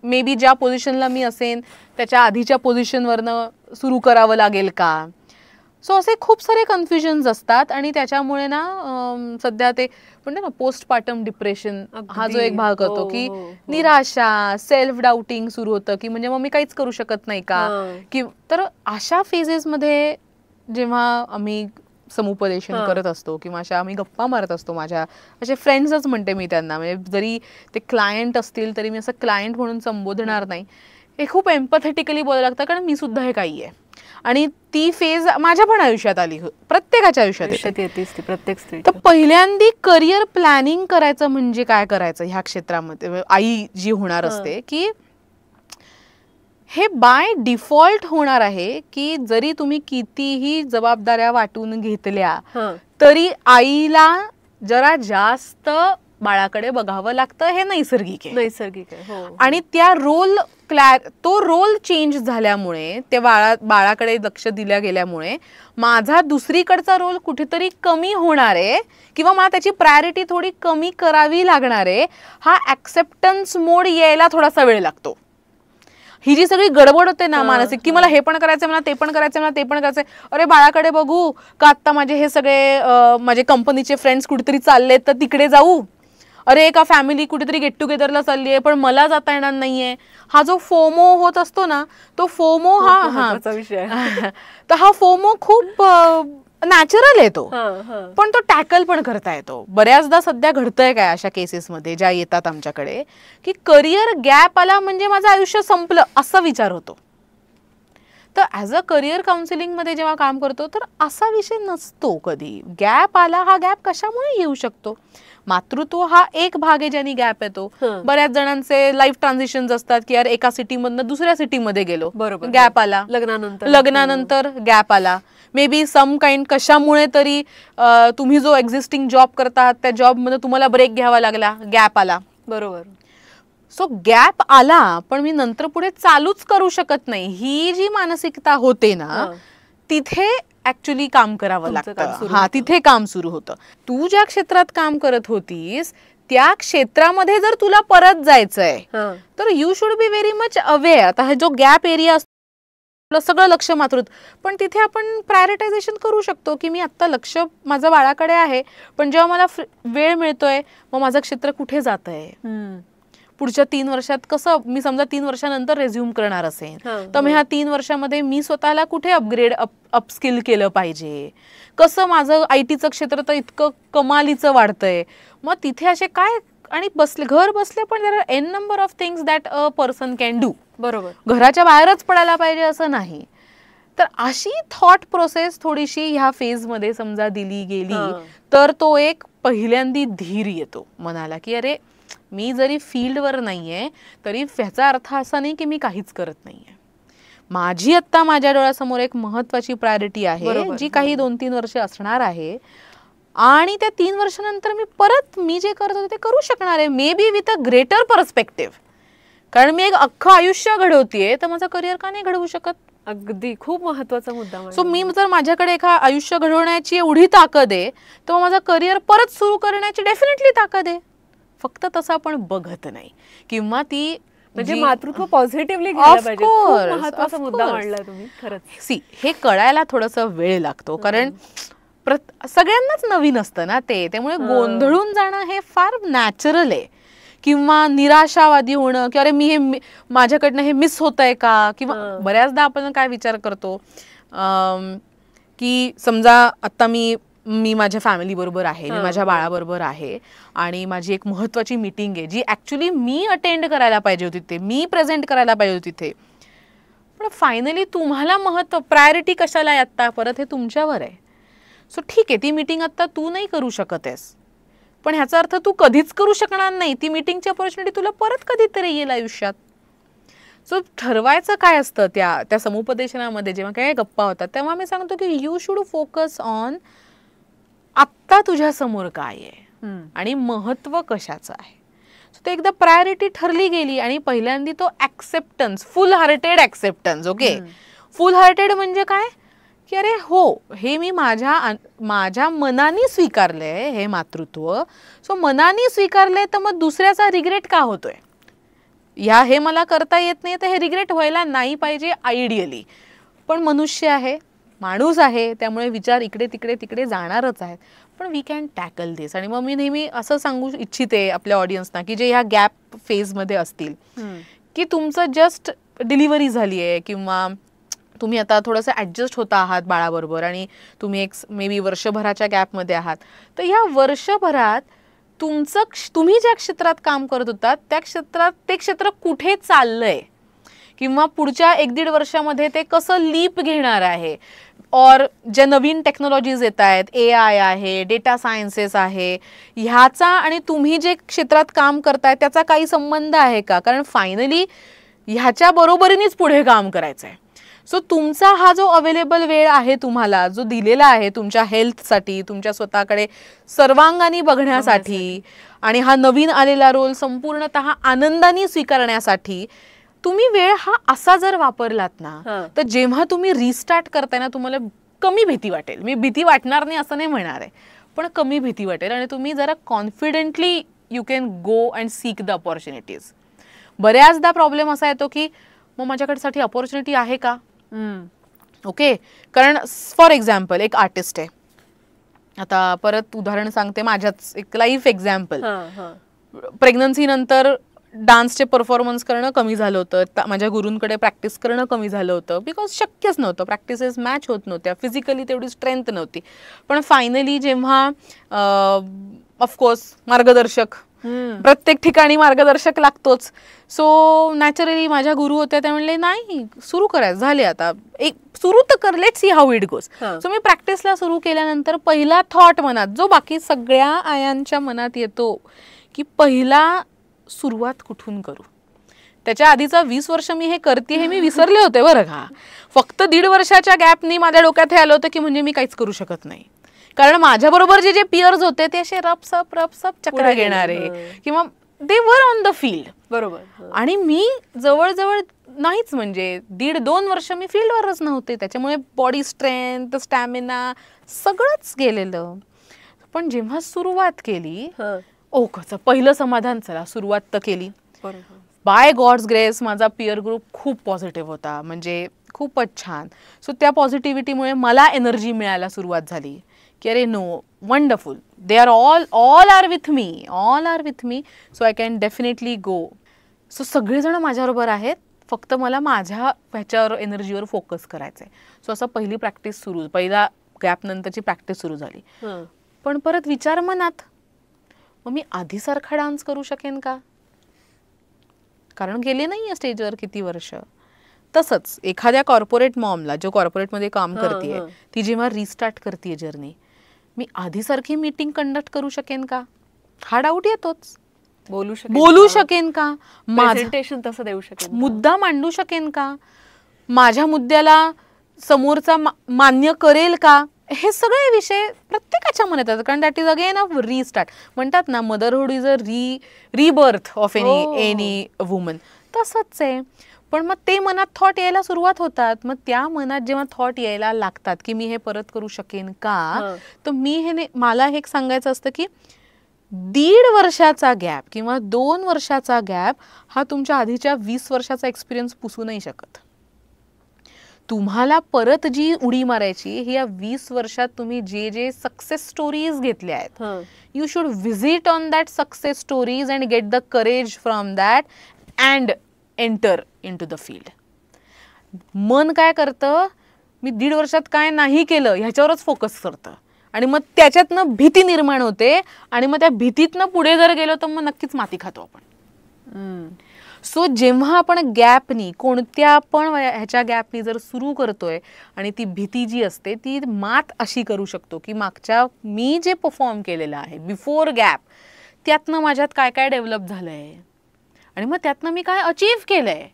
मे बी ज्या पोझिशनला मी असेन त्याच्या आधीच्या पोझिशनवरनं सुरू करावं लागेल का. सो असे खूप सारे कन्फ्युजन्स असतात आणि त्याच्यामुळे ना सध्या ते म्हणते ना पोस्टपार्टम डिप्रेशन हा जो एक भाग होतो की निराशा, सेल्फ डाऊटिंग सुरू होतं की म्हणजे मग मी काहीच करू शकत नाही का. की तर अशा फेजेसमध्ये जेव्हा आम्ही समुपदेशन करत असतो किंवा अशा आम्ही गप्पा मारत असतो, माझ्या असे फ्रेंड्सच म्हणते मी त्यांना, म्हणजे जरी ते क्लायंट असतील तरी मी असं क्लायंट म्हणून संबोधणार नाही, हे खूप एम्पॅथेटिकली बोलायला लागतं कारण मी सुद्धा हे काही आहे आणि ती फेज माझ्या पण आयुष्यात आली, प्रत्येकाच्या आयुष्यात येतेच ती प्रत्येक स्त्री. तर पहिल्यांदी करिअर प्लॅनिंग करायचं म्हणजे काय करायचं ह्या क्षेत्रामध्ये आई जी होणार असते की हे बाय डिफॉल्ट होणार आहे की जरी तुम्ही कितीही जबाबदाऱ्या वाटून घेतल्या तरी आईला जरा जास्त बाळाकडे बघावं लागतं, हे नैसर्गिक आहे. आणि त्या तो रोल चेंज झाल्यामुळे, त्या बाळाकडे लक्ष दिल्या गेल्यामुळे माझा दुसरीकडचा रोल कुठेतरी कमी होणार आहे किंवा मला त्याची प्रायोरिटी थोडी कमी करावी लागणार आहे. हा ऍक्सेप्टन्स मोड यायला थोडासा वेळ लागतो. ही जी सगळी गडबड होते ना मानसिक की मला हे पण करायचंय, मला ते पण करायचंय, मला ते पण करायचंय, अरे बाळाकडे बघू का, आता माझे हे सगळे माझे कंपनीचे फ्रेंड्स कुठेतरी चालले तर तिकडे जाऊ, अरे एका फॅमिली कुठेतरी गेट टुगेदरला चालली आहे पण मला जाता येणार नाहीये. हा जो फोमो होत असतो ना, तो फोमो हा विषय तर हा फोमो खूप नॅचरल आहे तो, पण तो टॅकल पण करता येतो. बऱ्याचदा सध्या घडतंय काय अशा केसेसमध्ये ज्या येतात आमच्याकडे की करिअर गॅप आला म्हणजे माझं आयुष्य संपलं असा विचार होतो. तर ॲज अ करिअर काउन्सिलिंग मध्ये जेव्हा काम करतो तर असा विषय नसतो कधी. गॅप आला, हा गॅप कशामुळे येऊ शकतो. मातृत्व हा एक भाग आहे ज्याने गॅप येतो. बऱ्याच जणांचे लाईफ ट्रान्झिशन्स असतात की यार एका सिटीमधनं दुसऱ्या सिटीमध्ये गेलो, गॅप आला, लग्नानंतर गॅप आला, मे बी सम काइंड कशामुळे तरी तुम्ही जो एक्झिस्टिंग जॉब करता त्या जॉबमध्ये तुम्हाला ब्रेक घ्यावा लागला, गॅप आला. बरोबर. सो गॅप आला पण मी नंतर पुढे चालूच करू शकत नाही, ही जी मानसिकता होते ना तिथे ऍक्च्युली काम करावं लागतं. हा, तिथे काम सुरू होतं. तू ज्या क्षेत्रात काम करत होतीस त्या क्षेत्रामध्ये जर तुला परत जायचंय तर you should be very much aware. आता हा जो गॅप एरिया असतो सगळं लक्ष मातृत्व, पण तिथे आपण प्रायोरिटायझेशन करू शकतो की मी आता लक्ष माझं बाळाकडे आहे पण जेव्हा मला वेळ मिळतोय मग माझं क्षेत्र कुठे जात आहे, पुढच्या 3 वर्षात कसं, मी समजा 3 वर्षानंतर रेझ्युम करणार असेल तर मग ह्या 3 वर्षामध्ये मी स्वतःला कुठे अपग्रेड अपस्किल केलं पाहिजे, कसं माझं आयटीचं क्षेत्र तर इतकं कमालीचं वाढतंय, मग तिथे असे काय, आणि घर बसले पण there are an number of things that a person can do. बरोबर. घराच्या बाहेरच पडायला पाहिजे असं नाही. तर अशी थॉट प्रोसेस थोडीशी ह्या फेजमध्ये समजा दिली गेली तर तो एक पहिल्यांदी धीर येतो मनाला की अरे मी जरी फील्डवर नाहीये तरी ह्याचा अर्थ असा नाही की मी काहीच करत नाहीये. माझी आत्ता माझ्या डोळ्यासमोर एक महत्वाची प्रायोरिटी आहे जी काही 2-3 वर्ष असणार आहे आणि त्या 3 वर्षानंतर मी परत मी जे करत होते ते करू शकणार आहे, may be with a greater perspective. कारण मी एक अख्खं आयुष्य घडवतेय तर माझं करिअर का नाही घडवू शकत. अगदी खूप महत्वाचा मुद्दा. सो मी जर माझ्याकडे एका आयुष्य घडवण्याची एवढी ताकद आहे तर माझं करिअर परत सुरू करण्याची डेफिनेटली ताकद आहे. फक्त तसं आपण बघत नाही किंवा ती म्हणजे मातृत्व पॉझिटिव्हली घ्यायला पाहिजे. खूप महत्त्वाचा मुद्दा मांडला तुम्ही खरंच. हे कळायला थोडासा वेळ लागतो कारण सगळ्यांनाच नवीन असतं ना ते, त्यामुळे गोंधळून जाणं हे फार नॅचरल आहे. किंवा निराशावादी होणं की अरे मी हे माझ्याकडनं हे मिस होतंय का, किंवा बऱ्याचदा आपण काय विचार करतो की समजा आता मी माझ्या फॅमिली बरोबर आहे, मी माझ्या बाळाबरोबर आहे आणि माझी एक महत्वाची मीटिंग आहे जी ऍक्च्युली मी अटेंड करायला पाहिजे होती, तिथे मी प्रेझेंट करायला पाहिजे होती तिथे, पण फायनली तुम्हाला प्रायोरिटी कशाला आहे आत्ता, परत हे तुमच्यावर आहे. सो ठीक आहे, ती मीटिंग आत्ता तू नाही करू शकत आहेस पण ह्याचा अर्थ तू कधीच करू शकणार नाही. ती मीटिंगची अपॉर्च्युनिटी तुला परत कधीतरी येईल आयुष्यात. सो ठरवायचं काय असतं त्या समुपदेशनामध्ये जेव्हा काय गप्पा होतात तेव्हा मी सांगतो की यू शुड फोकस ऑन आत्ता तुझ्या समोर काय आहे आणि महत्व कशाचं आहे. ते एकदा प्रायोरिटी ठरली गेली आणि पहिल्यांदा तो ऍक्सेप्टन्स, फुल हार्टेड ऍक्सेप्टन्स. ओके, फुल हार्टेड म्हणजे काय की अरे हो, हे मी माझ्या मनाने स्वीकारलंय हे मातृत्व. सो मनाने स्वीकारलंय तर मग दुसऱ्याचा रिग्रेट का होतोय? हे मला करता येत नाही तर हे रिग्रेट व्हायला नाही पाहिजे आयडियली. पण मनुष्य आहे, माणूस आहे, त्यामुळे विचार इकडे तिकडे तिकडे जाणारच आहेत. पण वी कॅन टॅकल दिस. आणि मग मी नेहमी असं सांगू इच्छिते आपल्या ऑडियन्सना की जे ह्या गॅप फेजमध्ये असतील, की तुमचं जस्ट डिलिव्हरी झाली आहे किंवा तुम्ही आता थोडंसं ॲडजस्ट होता आहात बाळाबरोबर आणि तुम्ही एक मे बी वर्षभराच्या गॅपमध्ये आहात, तर ह्या वर्षभरात तुम्ही ज्या क्षेत्रात काम करत होतात ते क्षेत्र कुठे चाललंय किंवा पुढच्या 1-1.5 वर्षामध्ये ते कसं लीप घेणार आहे, और ज्या नवीन टेक्नॉलॉजीज येत आहेत, AI आहे, डेटा सायन्सेस आहे, ह्याचा आणि तुम्ही जे क्षेत्रात काम करताय त्याचा काही संबंध आहे का? कारण फायनली ह्याच्या बरोबरीनेच पुढे काम करायचं आहे. सो तुमचा हा जो अवेलेबल वेळ आहे तुम्हाला जो दिलेला आहे तुमच्या हेल्थसाठी, तुमच्या स्वतःकडे सर्वांगाने बघण्यासाठी आणि हा नवीन आलेला रोल संपूर्णतः आनंदाने स्वीकारण्यासाठी तुम्ही वेळ हा असा जर वापरलात ना, तर जेव्हा तुम्ही रिस्टार्ट करताय ना तुम्हाला कमी भीती वाटेल. मी भीती वाटणार नाही असं नाही म्हणणार आहे, पण कमी भीती वाटेल आणि तुम्ही जरा confidently you can go and sick the opportunities. बऱ्याचदा प्रॉब्लेम असा येतो की मग माझ्याकडसाठी अपॉर्च्युनिटी आहे का? ओके, कारण फॉर एक्झाम्पल एक आर्टिस्ट आहे, आता परत उदाहरण सांगते माझ्याच एक लाईफ एक्झाम्पल. प्रेग्नन्सी नंतर डान्सचे परफॉर्मन्स करणं कमी झालं होतं, माझ्या गुरूंकडे प्रॅक्टिस करणं कमी झालं होतं, बिकॉज शक्यच नव्हतं, प्रॅक्टिसेस मॅच होत नव्हत्या, फिजिकली तेवढी स्ट्रेंथ नव्हती. पण फायनली जेव्हा ऑफकोर्स मार्गदर्शक, प्रत्येक ठिकाणी मार्गदर्शक लागतोच, सो नॅचरली माझ्या गुरु होत्या, त्या म्हणले नाही सुरू करायचं, झाले आता एक सुरू तर कर, let's see how it goes. So मी प्रॅक्टिसला सुरू केल्यानंतर पहिला थॉट मनात, जो बाकी सगळ्या आयांच्या मनात येतो की पहिला सुरुवात कुठून करू. त्याच्या आधीचा 20 वर्ष मी हे करते हे मी विसरले होते बरं का. फक्त 1.5 वर्षाच्या गॅपनी माझ्या डोक्यात हे आलं होतं की म्हणजे मी काहीच करू शकत नाही, कारण माझ्याबरोबर जे पियर्स होते ते असे रपसप चक्र घेणारे किंवा दे वर ऑन द फील्ड. बरोबर. आणि मी जवळजवळ नाहीच, म्हणजे 1.5-2 वर्ष मी फील्डवरच नव्हते, त्याच्यामुळे बॉडी स्ट्रेंथ, स्टॅमिना सगळंच गेलेलं. पण जेव्हा सुरुवात केली, ओकचं पहिलं समाधान, चला सुरुवात तर केली. बाय गॉड्स ग्रेस माझा पियर ग्रुप खूप पॉझिटिव्ह होता, म्हणजे खूपच छान. सो त्या पॉझिटिव्हिटीमुळे मला एनर्जी मिळायला सुरुवात झाली की अरे no, wonderful, they are all are with me, so I can definitely go. So सगळेजण माझ्याबरोबर आहेत, फक्त मला माझ्या ह्याच्यावर एनर्जीवर फोकस करायचं आहे. सो असं पहिली प्रॅक्टिस सुरू, पहिला गॅप नंतरची प्रॅक्टिस सुरू झाली. पण परत विचार मनात, मग मी आधीसारखा डान्स करू शकेन का? कारण गेले नाही स्टेजवर किती वर्ष. तसंच एखाद्या कॉर्पोरेट मॉमला, जो कॉर्पोरेटमध्ये काम करते, ती जेव्हा रिस्टार्ट करते जर्नी, मी आधीसारखी मीटिंग कंडक्ट करू शकेन का? हा डाऊट येतोच. बोलू शकेन का? प्रेझेंटेशन तसं देऊ शकेन, मुद्दा मांडू शकेन का? माझ्या मुद्द्याला समोरचा मान्य करेल का? हे सगळे विषय प्रत्येकाच्या मनात येतात, कारण that is again a restart. म्हणतात ना, motherhood is a rebirth of any woman. तसंच आहे. पण मग ते मनात थॉट यायला सुरुवात होतात. मग त्या मनात जेव्हा थॉट यायला लागतात की मी हे परत करू शकेन का, तर मला हे सांगायचं असतं की 1.5 वर्षाचा गॅप किंवा 2 वर्षाचा गॅप हा तुमच्या आधीच्या 20 वर्षाचा एक्सपिरियन्स पुसू नाही शकत. तुम्हाला परत जी उडी मारायची ही या 20 वर्षात तुम्ही जे सक्सेस स्टोरीज घेतल्या आहेत, you should visit on that success stories and get the courage from that and enter in to the field. मन काय करतं, मी 1.5 वर्षात काय नाही केलं ह्याच्यावरच फोकस करतं आणि मग त्याच्यातनं भीती निर्माण होते आणि मग त्या भीतीतनं पुढे जर गेलो तर मग नक्कीच माती खातो आपण. सो जेव्हा आपण गॅपनी, कोणत्या पण ह्याच्या गॅपनी जर सुरू करतोय आणि ती भीती जी असते ती मात अशी करू शकतो की मागच्या मी जे परफॉर्म केलेलं आहे बिफोर गॅप, त्यातनं माझ्यात काय काय डेव्हलप झालंय आणि मग त्यातनं मी काय अचीव्ह केलंय.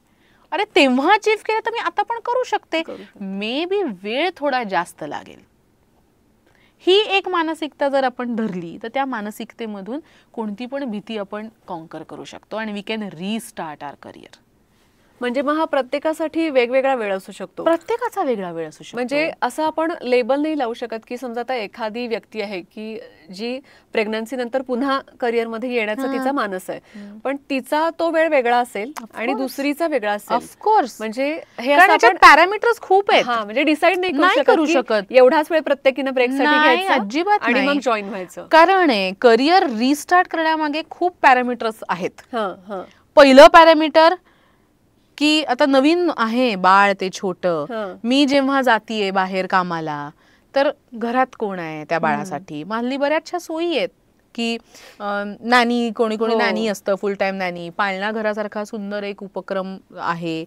अरे तेव्हा अचीव्ह केलं तर मी आता पण करू शकते. मे बी वेळ थोडा जास्त लागेल, ही एक मानसिकता जर आपण धरली तर त्या मानसिकतेमधून कोणती पण भीती आपण कॉन्कर करू शकतो आणि we can restart our career. म्हणजे मग हा प्रत्येकासाठी वेगवेगळा वेळ असू शकतो. प्रत्येकाचा वेगळा वेळ असू शकतो. म्हणजे असं आपण लेबल नाही लावू शकत की समजा आता एखादी व्यक्ती आहे की जी प्रेग्नन्सी नंतर पुन्हा करिअरमध्ये येण्याचा तिचा मानस आहे, पण तिचा तो वेळ वेगळा असेल आणि दुसरीचा वेगळा असेल. ऑफकोर्स. म्हणजे हे आपण पॅरामीटर्स खूप आहेत. हा, म्हणजे डिसाईड नाही करू शकत एवढाच वेळ प्रत्येकीनं ब्रेकसाठी घ्यायचा अजिबात आणि नाही. मग जॉईन व्हायचं. कारण करिअर रिस्टार्ट करण्यामागे खूप पॅरामीटर्स आहेत. पहिलं पॅरामीटर की आता नवीन आहे बाळ, ते छोटं, मी जेव्हा जातीये बाहेर कामाला तर घरात कोण आहे त्या बाळासाठी. हल्ली बऱ्याचशा सोयी आहेत की नॅनी, कोणी नॅनी असतं, फुल टाइम नॅनी. पाळणा घरासारखा सुंदर एक उपक्रम आहे.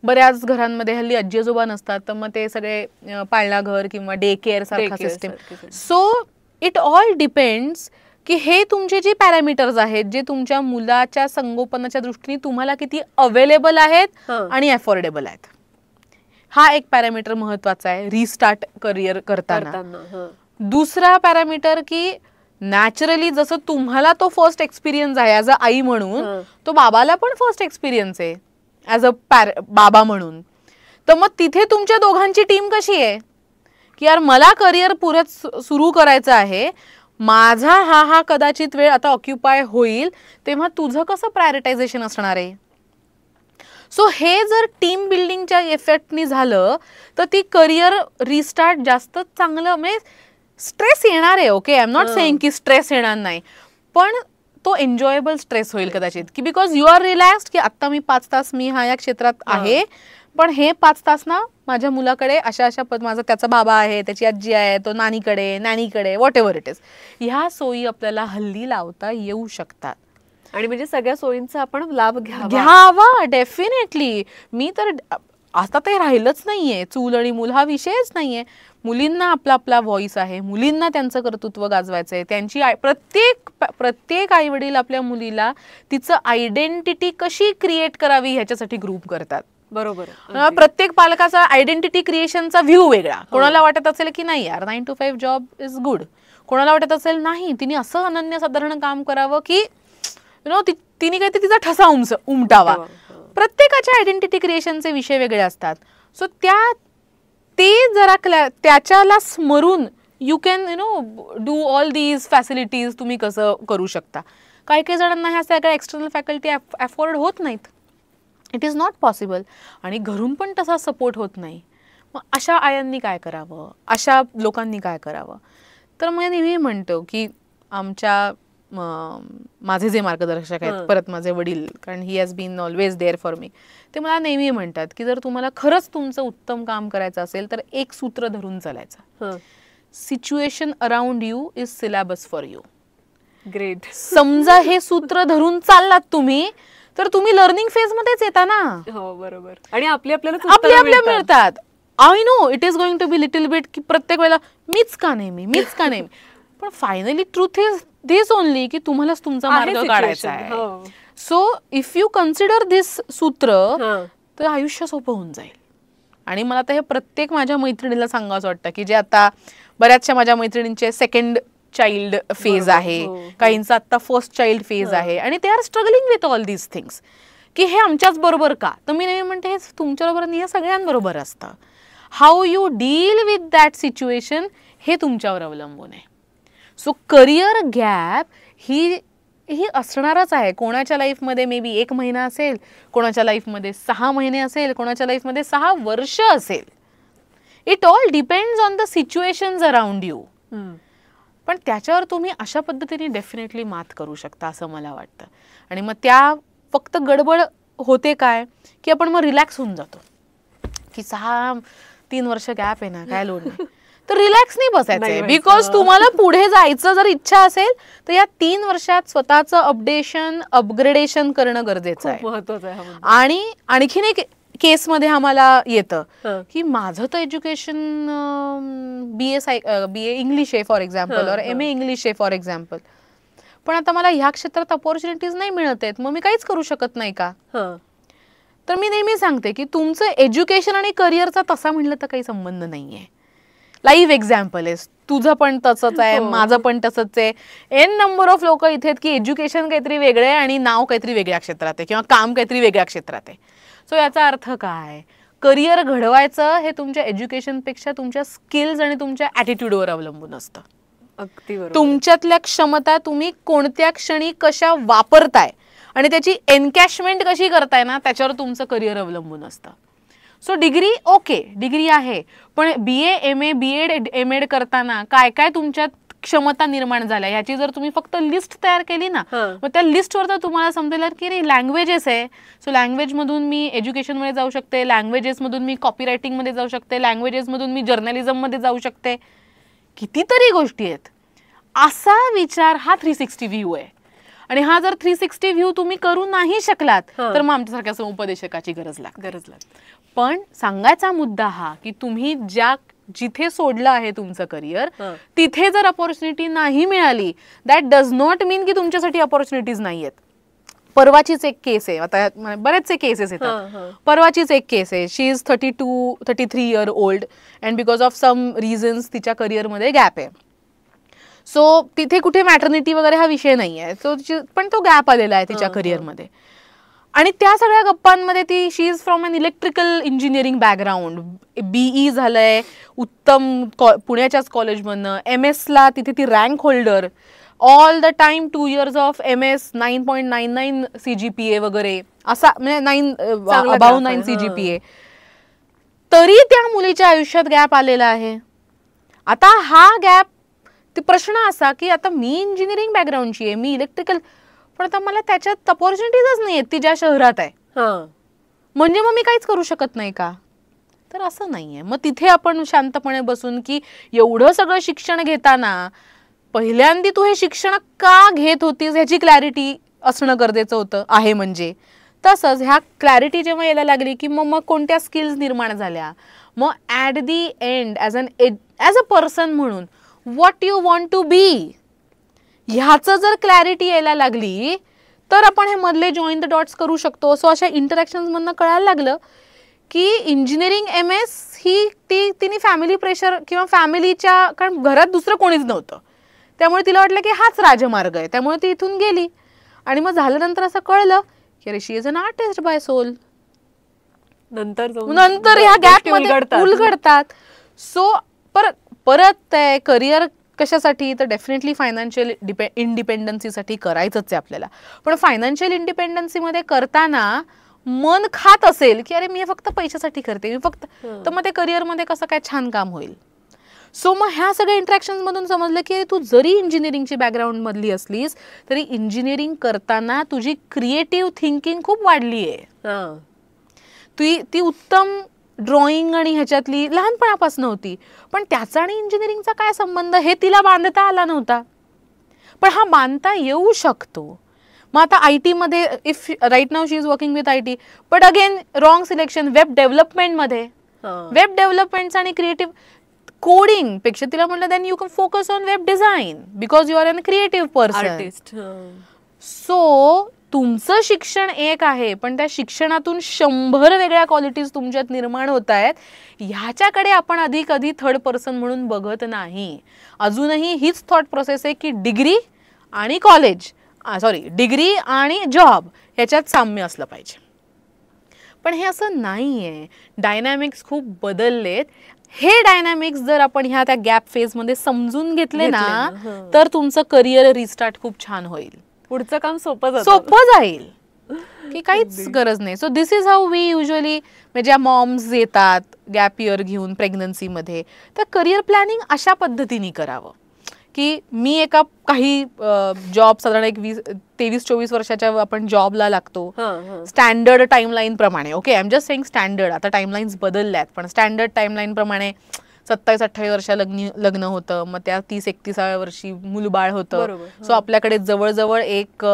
बऱ्याच घरांमध्ये हल्ली आजी आजोबा नसतात तर मग ते सगळे पाळणा घर किंवा डे केअर सारखा system. So it all depends की हे तुमचे जे पॅरामीटर्स आहेत जे तुमच्या मुलाच्या संगोपनाच्या दृष्टीने तुम्हाला किती अवेलेबल आहेत आणि अफोर्डेबल आहेत. हा एक पॅरामीटर महत्वाचा आहे रिस्टार्ट करिअर करताना. दुसरा पॅरामीटर की नॅचरली जसं तुम्हाला तो फर्स्ट एक्सपिरियन्स आहे ऍज अ आई म्हणून, तो बाबाला पण फर्स्ट एक्सपिरियन्स आहे ऍज अ बाबा म्हणून. तर मग तिथे तुमच्या दोघांची टीम कशी आहे की यार मला करिअर पुढे सुरू करायचं आहे, माझा हा कदाचित वेळ आता ऑक्युपाय होईल, तेव्हा तुझं कसं प्रायोरिटायझेशन असणार आहे. सो हे जर टीम बिल्डिंगच्या इफेक्टनी झालं तर ती करिअर रिस्टार्ट जास्त चांगलं. म्हणजे स्ट्रेस येणार आहे, okay, I am not saying की स्ट्रेस येणार नाही, पण तो एन्जॉयबल स्ट्रेस होईल कदाचित की बिकॉज यू आर रिलॅक्स्ड की आत्ता मी 5 तास मी या क्षेत्रात आहे, पण हे 5 तास ना माझ्या मुलाकडे अशा माझा त्याचा बाबा आहे, त्याची आजी आहे, तो नॅनीकडे व्हॉट एव्हर इट इज. ह्या सोयी आपल्याला हल्ली लावता येऊ शकतात आणि म्हणजे सगळ्या सोयींचा आपण लाभ घ्यावा डेफिनेटली. मी तर आता ते राहिलंच नाहीये, चूल आणि मूल हा विषयच नाहीये. मुलींना आपला व्हॉइस आहे, मुलींना त्यांचं कर्तृत्व गाजवायचंय. त्यांची प्रत्येक आई वडील आपल्या मुलीला तिचं आयडेंटिटी कशी क्रिएट करावी ह्याच्यासाठी ग्रुप करतात. बरोबर. प्रत्येक पालकाचा आयडेंटिटी क्रिएशनचा व्ह्यू वेगळा. कोणाला वाटत असेल की नाही यार 9 to 5 जॉब इज गुड, कोणाला वाटत असेल नाही तिने असं अनन्यसाधारण काम करावं की तिने काहीतरी तिचा ठसा उमटावा. प्रत्येकाच्या आयडेंटिटी क्रिएशनचे विषय वेगळे असतात. सो ते जरा त्याच्याला स्मरून you can do all these facilities तुम्ही कसं करू शकता. काही जणांना ह्या सगळ्या एक्सटर्नल फॅकल्टी अफोर्ड होत नाहीत, इट इज नॉट पॉसिबल, आणि घरून पण तसा सपोर्ट होत नाही. मग अशा आयांनी काय करावं, अशा लोकांनी काय करावं. तर मी नेहमी म्हणतो की माझे जे मार्गदर्शक आहेत, परत माझे वडील, कारण he has been always there for me, ते मला नेहमी म्हणतात की जर तुम्हाला खरंच तुमचं उत्तम काम करायचं असेल तर एक सूत्र धरून चालायचं. Situation around you is syllabus for you. Great. समजा हे सूत्र धरून चाललात तुम्ही तर तुम्ही लर्निंग फेज मध्येच येता ना. हो बरोबर. आणि आपल्या मिळतात. I know it is going to be little bit की प्रत्येक वेळेला मीच का नाही, पण finally truth is this only की तुम्हालाच तुमचा मार्ग काढायचा आहे. So if you consider this सूत्र तर आयुष्य सोपं होऊन जाईल. आणि मला तर हे प्रत्येक माझ्या मैत्रिणीला सांगावंसं वाटतं की जे आता बऱ्याचशा माझ्या मैत्रिणींचे सेकंड चाइल्ड फेज आहे, काहींचा आता फर्स्ट चाइल्ड फेज आहे, आणि ते are struggling with all these things की हे आमच्याच बरोबर का. तर मी नेहमी म्हणते हे तुमच्या बरोबर नाही, हे सगळ्यांबरोबर असतं. How you deal with that situation हे तुमच्यावर अवलंबून आहे. सो करिअर गॅप ही असणारच आहे. कोणाच्या लाईफमध्ये मे बी 1 महिना असेल, कोणाच्या लाईफमध्ये 6 महिने असेल, कोणाच्या लाईफमध्ये 6 वर्ष असेल. It all depends on the situations around you. पण त्याच्यावर तुम्ही अशा पद्धतीने डेफिनेटली मात करू शकता असं मला वाटतं. आणि मग त्या फक्त गडबड होते काय की आपण मग रिलॅक्स होऊन जातो की 3 वर्ष गॅप आहे ना, काय लोड नाही. तर रिलॅक्स नाही बसायचंय, बिकॉज तुम्हाला पुढे जायचं जर इच्छा असेल तर या 3 वर्षात स्वतःचं अपग्रेडेशन करणं गरजेचं आहे, महत्वाचं आहे. आणि आणखीन एक केसमध्ये आम्हाला येतं की माझं तर एज्युकेशन BA इंग्लिश आहे फॉर एक्झाम्पल, और MA इंग्लिश आहे फॉर एक्झाम्पल, पण आता मला ह्या क्षेत्रात अपॉर्च्युनिटीज नाही मिळत आहेत, मग मी काहीच करू शकत नाही का. तर मी नेहमी सांगते की तुमचं एज्युकेशन आणि करिअरचा तसा म्हणलं तर काही संबंध नाहीये. लाईव्ह एक्झाम्पल आहेस. तुझं पण तसंच आहे, माझं पण तसंच आहे. एन नंबर ऑफ लोक इथे आहेत की एज्युकेशन काहीतरी वेगळं आहे आणि नाव काहीतरी वेगळ्या क्षेत्रात आहे किंवा काम काहीतरी वेगळ्या क्षेत्रात आहे. सो याचा अर्थ काय, करिअर घडवायचं हे तुमच्या एज्युकेशनपेक्षा तुमच्या स्किल्स आणि तुमच्या ॲटिट्यूडवर अवलंबून असतं. अगदी बरोबर. तुमच्यातल्या क्षमता तुम्ही कोणत्या क्षणी कशा वापरताय आणि त्याची एनकॅशमेंट कशी करताय ना, त्याच्यावर तुमचं करिअर अवलंबून असतं. सो डिग्री ओके, डिग्री आहे, पण BA MA BEd MAd करताना काय काय तुमच्यात क्षमता निर्माण झाल्या ह्याची जर तुम्ही फक्त लिस्ट तयार केली ना, मग त्या लिस्टवर तर तुम्हाला समजेल की रे लँग्वेजेस आहे. सो लँग्वेजमधून मी एज्युकेशनमध्ये जाऊ शकते, लँग्वेजेसमधून मी कॉपीरायटिंगमध्ये जाऊ शकते, लँग्वेजेसमधून मी जर्नलिझममध्ये जाऊ शकते, कितीतरी गोष्टी आहेत. असा विचार हा 360 व्ह्यू आहे. आणि हा जर 360 व्ह्यू तुम्ही करू नाही शकलात तर मग आमच्यासारख्या समुपदेशकाची गरज लागते. पण सांगायचा मुद्दा हा की तुम्ही जिथे सोडलं आहे तुमचं करिअर तिथे जर अपॉर्च्युनिटी नाही मिळाली, दॅट डज नॉट मीन की तुमच्यासाठी अपॉर्च्युनिटीज नाही आहेत. परवाचीच एक केस आहे, आता बरेचसे केसेस येतात. परवाचीच एक केस आहे. She is 33 year old and because of some reasons तिच्या करिअरमध्ये गॅप आहे. सो तिथे कुठे मॅटर्निटी वगैरे हा विषय नाही आहे. सो पण तो गॅप आलेला आहे तिच्या करिअरमध्ये. आणि त्या सगळ्या गप्पांमध्ये she is from an electrical engineering background, BE झालंय उत्तम पुण्याच्याच कॉलेजमधनं, MS तिथे ती rank holder, all the time 2 years of MS, 9.99 CGPA वगैरे असा, म्हणजे अबाव 9 CGPA. तरी त्या मुलीच्या आयुष्यात गॅप आलेला आहे. आता हा गॅप, ते प्रश्न असा की आता मी इंजिनिअरिंग बॅकग्राऊंडची आहे, मी इलेक्ट्रिकल, पण आता मला त्याच्यात अपॉर्च्युनिटीजच नाही आहेत ती ज्या शहरात आहे, म्हणजे मग मी काहीच करू शकत नाही का? तर असं नाहीये. मग तिथे आपण शांतपणे बसून की एवढं सगळं शिक्षण घेताना पहिल्यांदा तू हे शिक्षण का घेत होतीस ह्याची क्लॅरिटी असणं गरजेचं होतं आहे. म्हणजे तसंच ह्या क्लॅरिटी जेव्हा यायला लागली की मग कोणत्या स्किल्स निर्माण झाल्या, मग at the end as a person म्हणून what you want to be ह्याचं जर क्लॅरिटी यायला लागली तर आपण हे मधले जॉईन द डॉट्स करू शकतो. सो अशा इंटरॅक्शन्समधनं कळायला लागलं की इंजिनिअरिंग MS ही तिने फॅमिली प्रेशर किंवा फॅमिलीच्या, कारण घरात दुसरं कोणीच नव्हतं, त्यामुळे तिला वाटलं की हाच राजमार्ग आहे, त्यामुळे ती इथून गेली. आणि मग झाल्यानंतर असं कळलं की अरे she is an artist by soul. नंतर ह्या गॅप उलगडतात. सो परत करिअर कशासाठी, तर डेफिनेटली फायनान्शियल इंडिपेंडन्सीसाठी करायचंच आहे आपल्याला. पण फायनान्शियल इंडिपेंडन्सीमध्ये करताना मन खात असेल की अरे मी फक्त पैशासाठी करते, मी फक्त, तर मग ते करिअरमध्ये कसं काय छान काम होईल. सो मग ह्या सगळ्या इंटरॅक्शन्समधून समजलं की तू जरी इंजिनिअरिंगची बॅकग्राऊंड मधली असलीस तरी इंजिनिअरिंग करताना तुझी क्रिएटिव्ह थिंकिंग खूप वाढली आहे. ती उत्तम ड्रॉइंग आणि ह्याच्यातली लहानपणापासून होती, पण त्याचा आणि इंजिनिअरिंगचा काय संबंध हे तिला बांधता आला नव्हता, पण हा बांधता येऊ शकतो. मग आता IT मध्ये इफ राईट नाव she is working with IT, but again wrong selection. Web डेव्हलपमेंटमध्ये, वेब डेव्हलपमेंटचा आणि क्रिएटिव्ह कोडिंग पेक्षा तिला म्हटलं then you can focus on web design because you are an creative person. So तुमचं शिक्षण एक आहे, पण त्या शिक्षणातून 100 वेगळ्या क्वालिटीज तुमच्यात निर्माण होत आहेत. ह्याच्याकडे आपण कधी थर्ड पर्सन म्हणून बघत नाही. अजूनही हीच थॉट प्रोसेस आहे की डिग्री आणि जॉब ह्याच्यात साम्य असलं पाहिजे. पण हे असं नाहीये. डायनॅमिक्स खूप बदललेत. हे डायनॅमिक्स जर आपण त्या गॅप फेजमध्ये समजून घेतले ना तर तुमचं करिअर रिस्टार्ट खूप छान होईल. पुढचं काम सोपं जाईल की काहीच गरज नाही. So this is how we usually, ज्या मॉम्स येतात गॅप इयर घेऊन प्रेग्नन्सीमध्ये, तर करिअर प्लॅनिंग अशा पद्धतीने करावं की मी काही जॉब साधारण 23-24 वर्षाच्या आपण जॉबला लागतो स्टँडर्ड टाइमलाईन प्रमाणे. Okay, I am just saying standard. आता टाइमलाईन्स बदलल्यात, पण स्टँडर्ड टाइमलाईन प्रमाणे 27-28 वर्षा लग्न होतं, मग त्या 30-31व्या वर्षी मूलबाळ होतं. सो आपल्याकडे जवळजवळ एक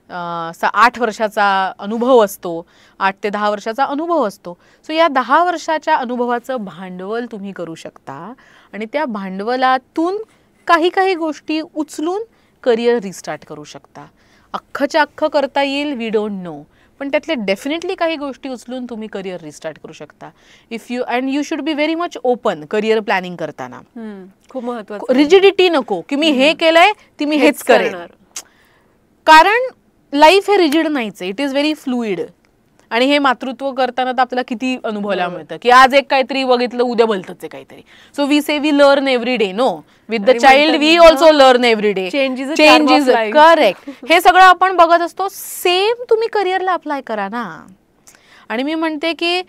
8 वर्षाचा अनुभव असतो, 8 ते 10 वर्षाचा अनुभव असतो. सो या 10 वर्षाच्या अनुभवाचं भांडवल तुम्ही करू शकता आणि त्या भांडवलातून काही गोष्टी उचलून करिअर रिस्टार्ट करू शकता. अख्खच्या अख्खं करता येईल, वी डोंट नो, पण त्यातले डेफिनेटली काही गोष्टी उचलून तुम्ही करिअर रिस्टार्ट करू शकता. If you and you should be very much open career planning करताना. खूप महत्त्वाचं. रिजिडिटी नको की मी हे केलंय ती मी हेच करेन, कारण लाईफ हे रिजिड नाहीच आहे. It is very fluid. आणि हे मातृत्व करताना तर आपल्याला किती अनुभवायला मिळतं की आज एक काहीतरी बघितलं उद्या भलतंच आहे काहीतरी. So we say we learn every day. No, with the child we also learn every day. Changes correct. हे सगळं आपण बघत असतो. सेम तुम्ही करिअरला अप्लाय करा ना. आणि मी म्हणते की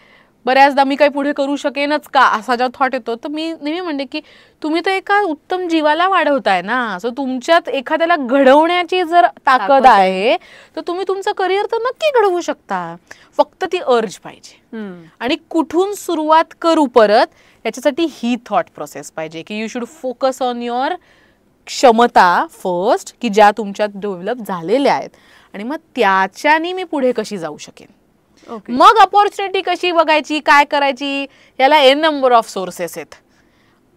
बऱ्याचदा मी काही पुढे करू शकेनच का असा जेव्हा थॉट येतो तर मी नेहमी म्हणते की तुम्ही तर एका उत्तम जीवाला वाढवताय ना. सो तुमच्यात एखाद्याला घडवण्याची जर ताकद आहे तर तुम्ही तुमचं करिअर तर नक्की घडवू शकता. फक्त ती अर्ज पाहिजे. आणि कुठून सुरुवात करू परत याच्यासाठी ही थॉट प्रोसेस पाहिजे की you should focus on your क्षमता फर्स्ट, की ज्या तुमच्यात डेव्हलप झालेल्या आहेत, आणि मग त्याच्याने मी पुढे कशी जाऊ शकेन. मग अपॉर्च्युनिटी कशी बघायची, काय करायची, याला एन नंबर ऑफ सोर्सेस आहेत.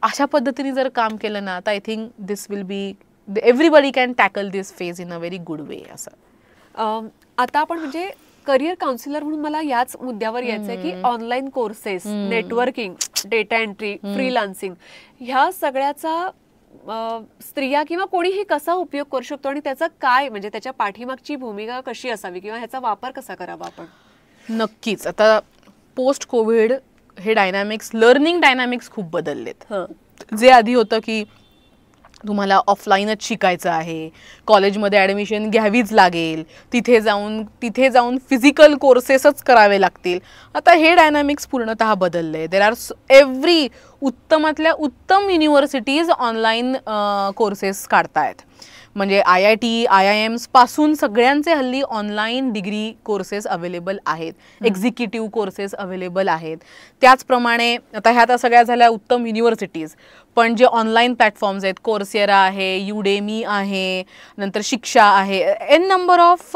अशा पद्धतीने जर काम केलं ना तर I think this will be everybody can tackle this phase in a very good way. असं आता आपण म्हणजे करिअर काउन्सिलर म्हणून मला याच मुद्द्यावर यायचं आहे की online courses, networking, data entry, freelancing, ह्या सगळ्याचा स्त्रिया किंवा कोणीही कसा उपयोग करू शकतो आणि त्याचा काय म्हणजे त्याच्या पाठीमागची भूमिका कशी असावी किंवा ह्याचा वापर कसा करावा आपण. नक्कीच. आता पोस्ट कोविड हे डायनामिक्स, लर्निंग डायनामिक्स खूप बदललेत. जे आधी होतं की तुम्हाला ऑफलाईनच शिकायचं आहे, कॉलेजमध्ये ॲडमिशन घ्यावीच लागेल, तिथे जाऊन फिजिकल कोर्सेसच करावे लागतील. आता हे डायनामिक्स पूर्णतः बदलले. देर आर एव्हरी उत्तमातल्या उत्तम युनिव्हर्सिटीज ऑनलाईन कोर्सेस काढतायत. म्हणजे IIT, IIMs पासून सगळ्यांचे हल्ली ऑनलाईन डिग्री कोर्सेस अवेलेबल आहेत, एक्झिक्युटिव्ह कोर्सेस अवेलेबल आहेत. त्याचप्रमाणे आता ह्या सगळ्या झाल्या उत्तम युनिव्हर्सिटीज, पण जे ऑनलाईन प्लॅटफॉर्म्स आहेत, कोर्सेरा आहे, युडेमी आहे, नंतर शिक्षा आहे, an number of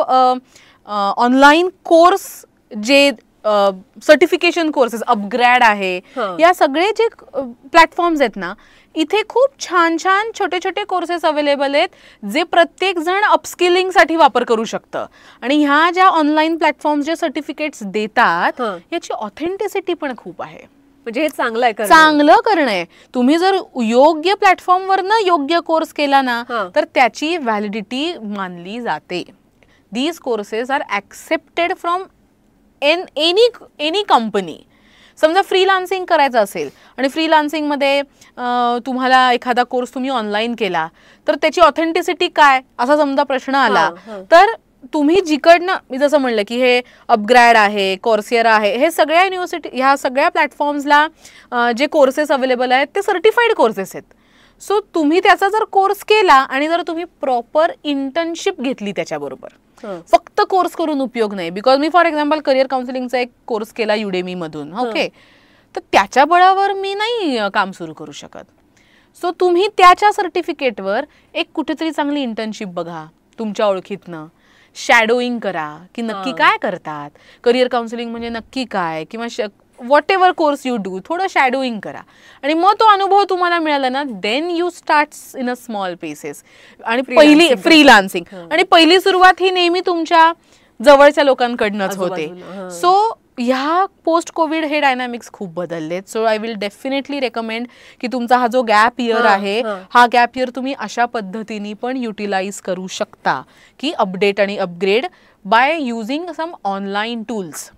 online course, जे सर्टिफिकेशन कोर्सेस, अपग्रेड आहे, या सगळे जे प्लॅटफॉर्म्स आहेत ना, इथे खूप छान छान छोटे छोटे कोर्सेस अवेलेबल आहेत जे प्रत्येक जण अपस्किलिंगसाठी वापर करू शकतं. आणि ह्या ज्या ऑनलाईन प्लॅटफॉर्म्स जे सर्टिफिकेट्स देतात याची ऑथेंटिसिटी पण खूप आहे. म्हणजे हे चांगलं आहे, चांगलं करणं आहे. तुम्ही जर योग्य प्लॅटफॉर्मवरनं योग्य कोर्स केला ना तर त्याची व्हॅलिडिटी मानली जाते. These courses are accepted from any company. समजा फ्रीलान्सिंग करायचं असेल आणि फ्रीलान्सिंगमध्ये तुम्हाला एखादा कोर्स तुम्ही ऑनलाईन केला तर त्याची ऑथेंटिसिटी काय असा समजा प्रश्न आला तर तुम्ही जिकडनं, मी जसं म्हणलं की हे अपग्रेड आहे, कोर्सेरा आहे, हे सगळ्या युनिव्हर्सिटी, ह्या सगळ्या प्लॅटफॉर्म्सला जे कोर्सेस अवेलेबल आहेत ते सर्टिफाईड कोर्सेस आहेत. सो तुम्ही त्याचा जर कोर्स केला आणि जर तुम्ही प्रॉपर इंटर्नशिप घेतली त्याच्याबरोबर, फक्त कोर्स करून उपयोग नाही. बिकॉज मी फॉर एक्झाम्पल करिअर काउन्सिलिंगचा एक कोर्स केला युडेमी मधून, ओके, तर त्याच्या बळावर मी नाही काम सुरू करू शकत. सो तुम्ही त्याच्या सर्टिफिकेटवर एक कुठेतरी चांगली इंटर्नशिप बघा, तुमच्या ओळखीतनं शॅडोईंग करा की नक्की काय करतात, करिअर काउन्सिलिंग म्हणजे नक्की काय, किंवा what ever course you do, थोडं शॅडोईंग करा. आणि मग तो अनुभव तुम्हाला मिळाला ना, then you start in a small paces. आणि पहिली फ्रीलान्सिंग, आणि पहिली सुरुवात ही नेहमी तुमच्या जवळच्या लोकांकडनंच होते. सो ह्या पोस्ट कोविड हे डायनामिक्स खूप बदललेत. So I will definitely recommend की तुमचा हा जो गॅप इयर आहे, हा गॅप इयर तुम्ही अशा पद्धतीने पण युटिलाइज करू शकता की अपडेट आणि upgrade by using some online tools.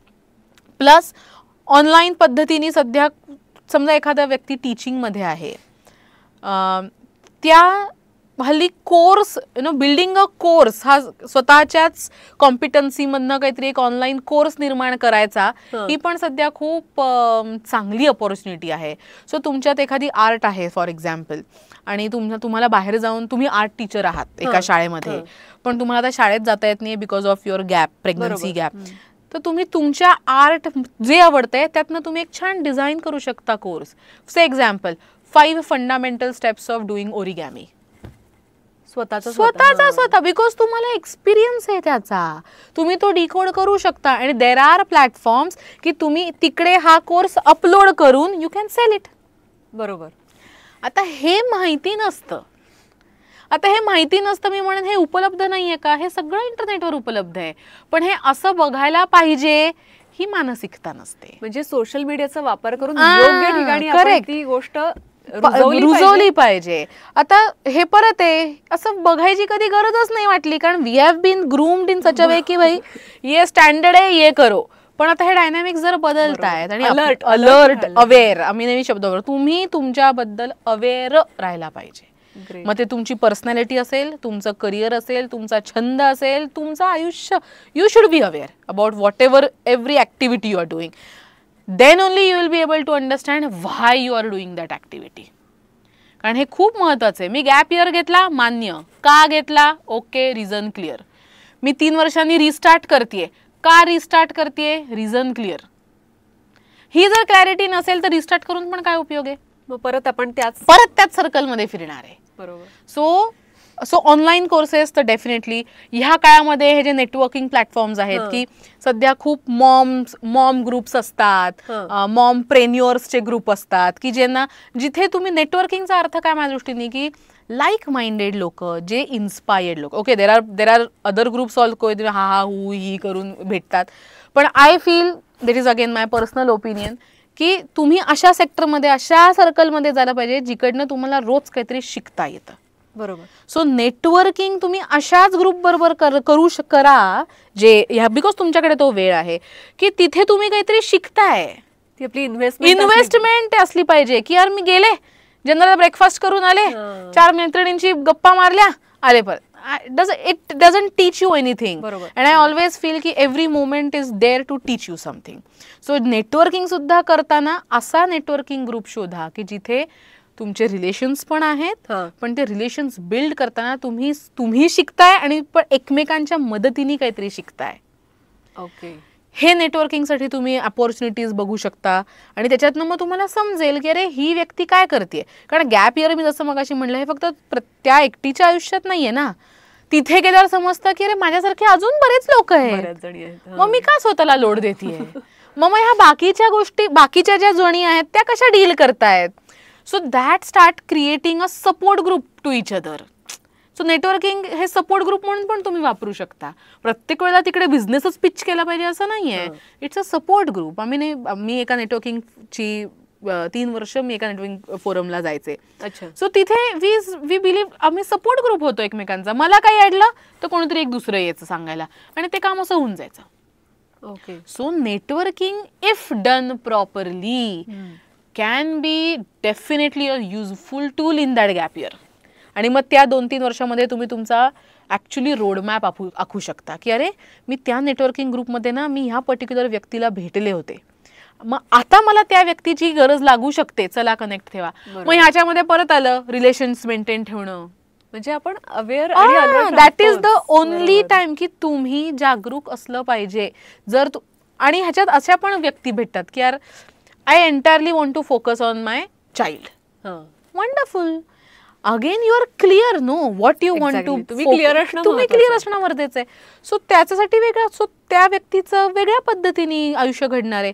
Plus online पद्धतीने सध्या समजा एखादा व्यक्ती टीचिंगमध्ये आहे, त्या हल्ली कोर्स बिल्डिंग अ कोर्स हा स्वतःच्याच कॉम्पिटन्सीमधनं काहीतरी एक ऑनलाईन कोर्स निर्माण करायचा, ही पण सध्या खूप चांगली अपॉर्च्युनिटी आहे. सो तुमच्यात एखादी आर्ट आहे फॉर एक्झाम्पल, आणि तुम्हाला बाहेर जाऊन, तुम्ही आर्ट टीचर आहात एका शाळेमध्ये, पण तुम्हाला आता शाळेत जाता येत नाही because of your gap, pregnancy gap, तर तुम्ही तुमच्या आर्ट जे आवडतंय त्यातनं तुम्ही एक छान डिझाईन करू शकता course. For example 5 fundamental steps of doing origami, स्वतः, बिकॉज तुम्हाला एक्सपिरियन्स आहे त्याचा, तुम्ही तो डिकोड करू शकता. आणि देर आर प्लॅटफॉर्म्स की तुम्ही तिकडे हा कोर्स अपलोड करून यू कॅन सेल इट. बरोबर. आता हे माहिती नसतं, आता हे माहिती नसतं, मी म्हणेन हे उपलब्ध नाहीये का, हे सगळं इंटरनेटवर उपलब्ध आहे, पण हे असं बघायला पाहिजे ही मानसिकता नसते. म्हणजे सोशल मीडियाचा वापर करून योग्य ठिकाणी आपण ती गोष्ट रुजवली पाहिजे. आता हे परत आहे, असं बघायची कधी गरजच नाही वाटली, कारण we have been groomed in such a way की भाई ये स्टँडर्ड आहे, ये करो. पण आता हे डायनॅमिक्स जर बदलतायत आणि अलर्ट अवेअर, आम्ही नेहमी शब्द वापरतो, तुम्ही तुमच्याबद्दल अवेअर राहायला पाहिजे. मग ते तुमची पर्सनॅलिटी असेल, तुमचं करिअर असेल, तुमचा छंद असेल, तुमचं आयुष्य, you should be aware about whatever every activity you are doing. Then only you will be able to understand why you are doing that activity. कारण हे खूप महत्वाचं आहे. मी गॅप इयर घेतला, मान्य. का घेतला? Okay, reason clear. मी 3 वर्षांनी रिस्टार्ट करतेय, का रिस्टार्ट करतेय? Reason clear. ही जर क्लॅरिटी नसेल तर रिस्टार्ट करून पण काय उपयोग आहे? मग परत आपण त्याच सर्कलमध्ये फिरणार आहे. बरोबर. सो ऑनलाईन कोर्सेस तर डेफिनेटली ह्या काळामध्ये हे जे नेटवर्किंग प्लॅटफॉर्म्स आहेत की सध्या खूप मॉम ग्रुप्स असतात, मॉम प्रेन्युअर्सचे ग्रुप असतात की ज्यांना, जिथे तुम्ही नेटवर्किंगचा अर्थ काय माझ्या दृष्टीने की लाईक माइंडेड लोक, जे इन्स्पायर्ड लोक. Okay, there are other groups also हा हू ही करून भेटतात, पण I feel that is again my personal opinion की तुम्ही अशा सेक्टरमध्ये, अशा सर्कलमध्ये जायला पाहिजे जिकडनं तुम्हाला रोज काहीतरी शिकता येतं. बरोबर. सो नेटवर्किंग तुम्ही अशाच ग्रुप बरोबर करा जे बिकॉज तुमच्याकडे तो वेळ आहे की तिथे तुम्ही काहीतरी शिकताय. ती आपली इन्व्हेस्टमेंट असली पाहिजे की यार मी गेले, जनरल ब्रेकफास्ट करून आले, 4 मैत्रिणींची गप्पा मारल्या, आले परत. It doesn't teach you anything. And I always feel की every moment is there to teach you something. So networking सुद्धा करताना असा नेटवर्किंग ग्रुप शोधा की जिथे तुमचे रिलेशन्स पण आहेत, पण ते रिलेशन्स बिल्ड करताना तुम्ही शिकताय आणि पण एकमेकांच्या मदतीने काहीतरी शिकताय. ओके, हे नेटवर्किंगसाठी तुम्ही अपॉर्च्युनिटीज बघू शकता आणि त्याच्यातनं मग तुम्हाला समजेल की अरे ही व्यक्ती काय करते. कारण गॅप इयर मी जसं मगाशी म्हणलं, हे फक्त त्या एकटीच्या आयुष्यात नाहीये ना, तिथे गेल्यावर समजतं की अरे माझ्यासारखे अजून बरेच लोक आहेत, मग मी का स्वतःला लोड देतेय, मग ह्या बाकीच्या ज्या जणी आहेत त्या कशा डील करतायत. So that start creating a support group to each other. So networking हे सपोर्ट ग्रुप म्हणून पण तुम्ही वापरू शकता. प्रत्येक वेळेला तिकडे बिझनेसच पिच केला पाहिजे असं नाहीये. It's a support group. मी एका नेटवर्किंगची 3 वर्ष मी एका नेटवर्किंग फोरमला जायचे. सो तिथे वी बिलीव्ह, आम्ही सपोर्ट ग्रुप होतो एकमेकांचा. मला काही अडलं तर कोणीतरी एक दुसरं यायचं सांगायला आणि ते काम असं होऊन जायचं. Okay. So networking if done properly can be definitely a useful tool in that gap year. आणि मग त्या 2-3 वर्षामध्ये तुम्ही तुमचा ॲक्च्युली रोडमॅप आखू शकता की अरे मी त्या नेटवर्किंग ग्रुपमध्ये ना मी ह्या पर्टिक्युलर व्यक्तीला भेटले होते, मग आता मला त्या व्यक्तीची गरज लागू शकते, चला कनेक्ट ठेवा. मग ह्याच्यामध्ये परत आलं रिलेशन्स मेंटेन ठेवणं. म्हणजे आपण अवेअर आणि alert, that is the only time की तुम्ही जागरूक असलं पाहिजे. जर आणि ह्याच्यात अशा पण व्यक्ती भेटतात की यार I entirely want to focus on my child. Wonderful. Again you are clear no what you want to. तुम्ही क्लिअर असणं गरजेचं आहे. सो त्याच्यासाठी वेगळं, सो त्या व्यक्तीचं वेगळ्या पद्धतीने आयुष्य घडणार आहे.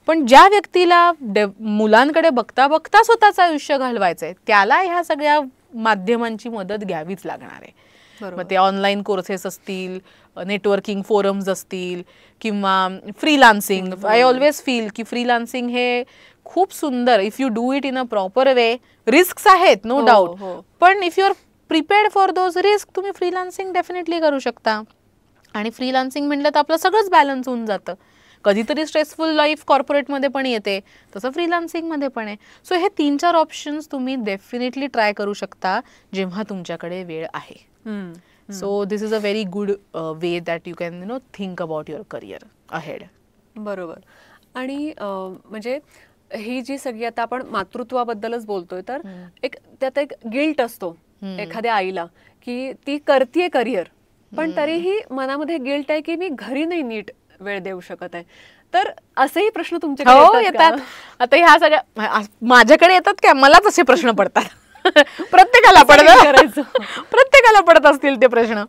पण ज्या व्यक्तीला मुलांकडे बघता बघता स्वतःचं आयुष्य घालवायचंय त्याला ह्या सगळ्या माध्यमांची मदत घ्यावीच लागणार आहे. मग ते ऑनलाईन कोर्सेस असतील, नेटवर्किंग फोरम्स असतील किंवा फ्रीलान्सिंग. आय ऑलवेज फील की फ्रीलान्सिंग हे खूप सुंदर, if you do it in a proper way. Risk आहेत नो डाऊट, पण if you are prepared for those risk तुम्ही फ्रीलान्सिंग डेफिनेटली करू शकता. आणि फ्रीलान्सिंग म्हटलं तर आपलं सगळंच बॅलन्स होऊन जातं. कधीतरी स्ट्रेसफुल लाईफ कॉर्पोरेटमध्ये पण येते, तसं फ्रीलान्सिंगमध्ये पण आहे. सो हे 3-4 ऑप्शन्स तुम्ही डेफिनेटली ट्राय करू शकता जेव्हा तुमच्याकडे वेळ आहे. So this is a very good way that you can think about your career ahead. बरोबर. आणि म्हणजे ही जी सगळी आता आपण मातृत्वाबद्दलच बोलतोय, तर त्यात एक गिल्ट असतो एखाद्या आईला की ती करतीये करिअर, पण तरीही मनामध्ये गिल्ट आहे की मी घरी नाही नीट वेळ देऊ शकत आहे. तर असेही प्रश्न तुमच्याकडे येतात. आता ह्या सगळ्या माझ्याकडे येतात का? मलाच असे प्रश्न पडतात. प्रत्येकाला पडत असतील ते प्रश्न.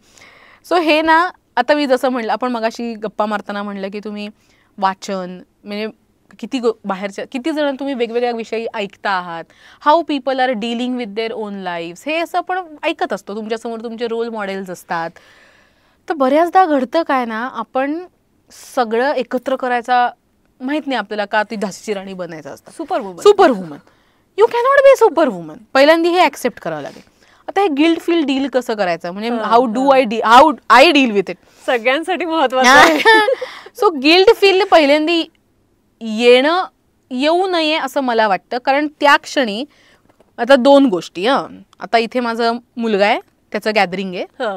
सो हे ना, आता मी जसं म्हणलं, आपण मगाशी गप्पा मारताना म्हणलं की तुम्ही वाचन, म्हणजे बाहेरच्या किती जण तुम्ही वेगवेगळ्या विषयी ऐकता आहात, how people are dealing with their own lifes, हे असं आपण ऐकत असतो. तुमच्यासमोर तुमचे रोल मॉडेल्स असतात. तर बऱ्याचदा घडतं काय ना, आपण सगळं एकत्र करायचा माहित नाही आपल्याला का ती झाशीची राणी बनायचं असतं. Super woman you cannot be super woman. पहिल्यांदा हे ऍक्सेप्ट करावं लागेल. आता हे गिल्ट फील डील कसं करायचं, म्हणजे how I deal with it सगळ्यांसाठी महत्वाचं. सो गिल्ट फील पहिल्यांदा येऊ नये असं मला वाटतं. कारण त्या क्षणी आता 2 गोष्टी. आता इथे माझा मुलगा आहे, त्याचं गॅदरिंग आहे,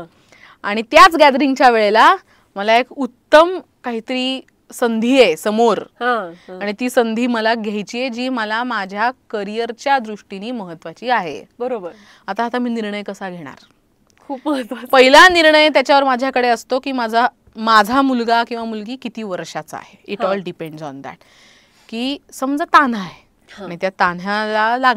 आणि त्याच गॅदरिंगच्या वेळेला मला एक उत्तम काहीतरी संधी आहे समोर, आणि ती संधी मला घ्यायची आहे जी मला माझ्या करिअरच्या दृष्टीने महत्वाची आहे. बरोबर. आता मी निर्णय कसा घेणार? खूप महत्वाचा पहिला निर्णय त्याच्यावर माझ्याकडे असतो की माझा मुलगा किंवा मुलगी किती वर्षाचा आहे. It all depends on that. की समजा तान्हा आहे आणि त्या तान्ह्याला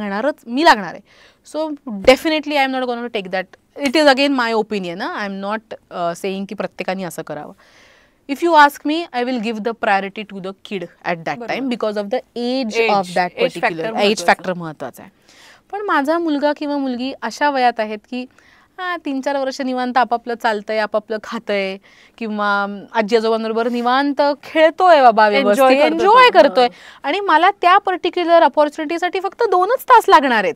मी लागणार आहे. So definitely I am not going to take that. It is again my opinion. I am not saying की प्रत्येकाने असं करावं. If you ask me, I will give the priority to the kid at that time because of the age of that particular age factor महत्वाचा आहे. पण माझा मुलगा किंवा मुलगी अशा वयात आहेत की 3-4 वर्ष निवांत आपापलं चालतंय, आपापलं खातंय, किंवा आजी आजोबांबरोबर निवांत खेळतोय, बाबा व्यवस्थित एन्जॉय करतोय, आणि मला त्या पर्टिक्युलर अपॉर्च्युनिटीसाठी फक्त 2च तास लागणार आहेत.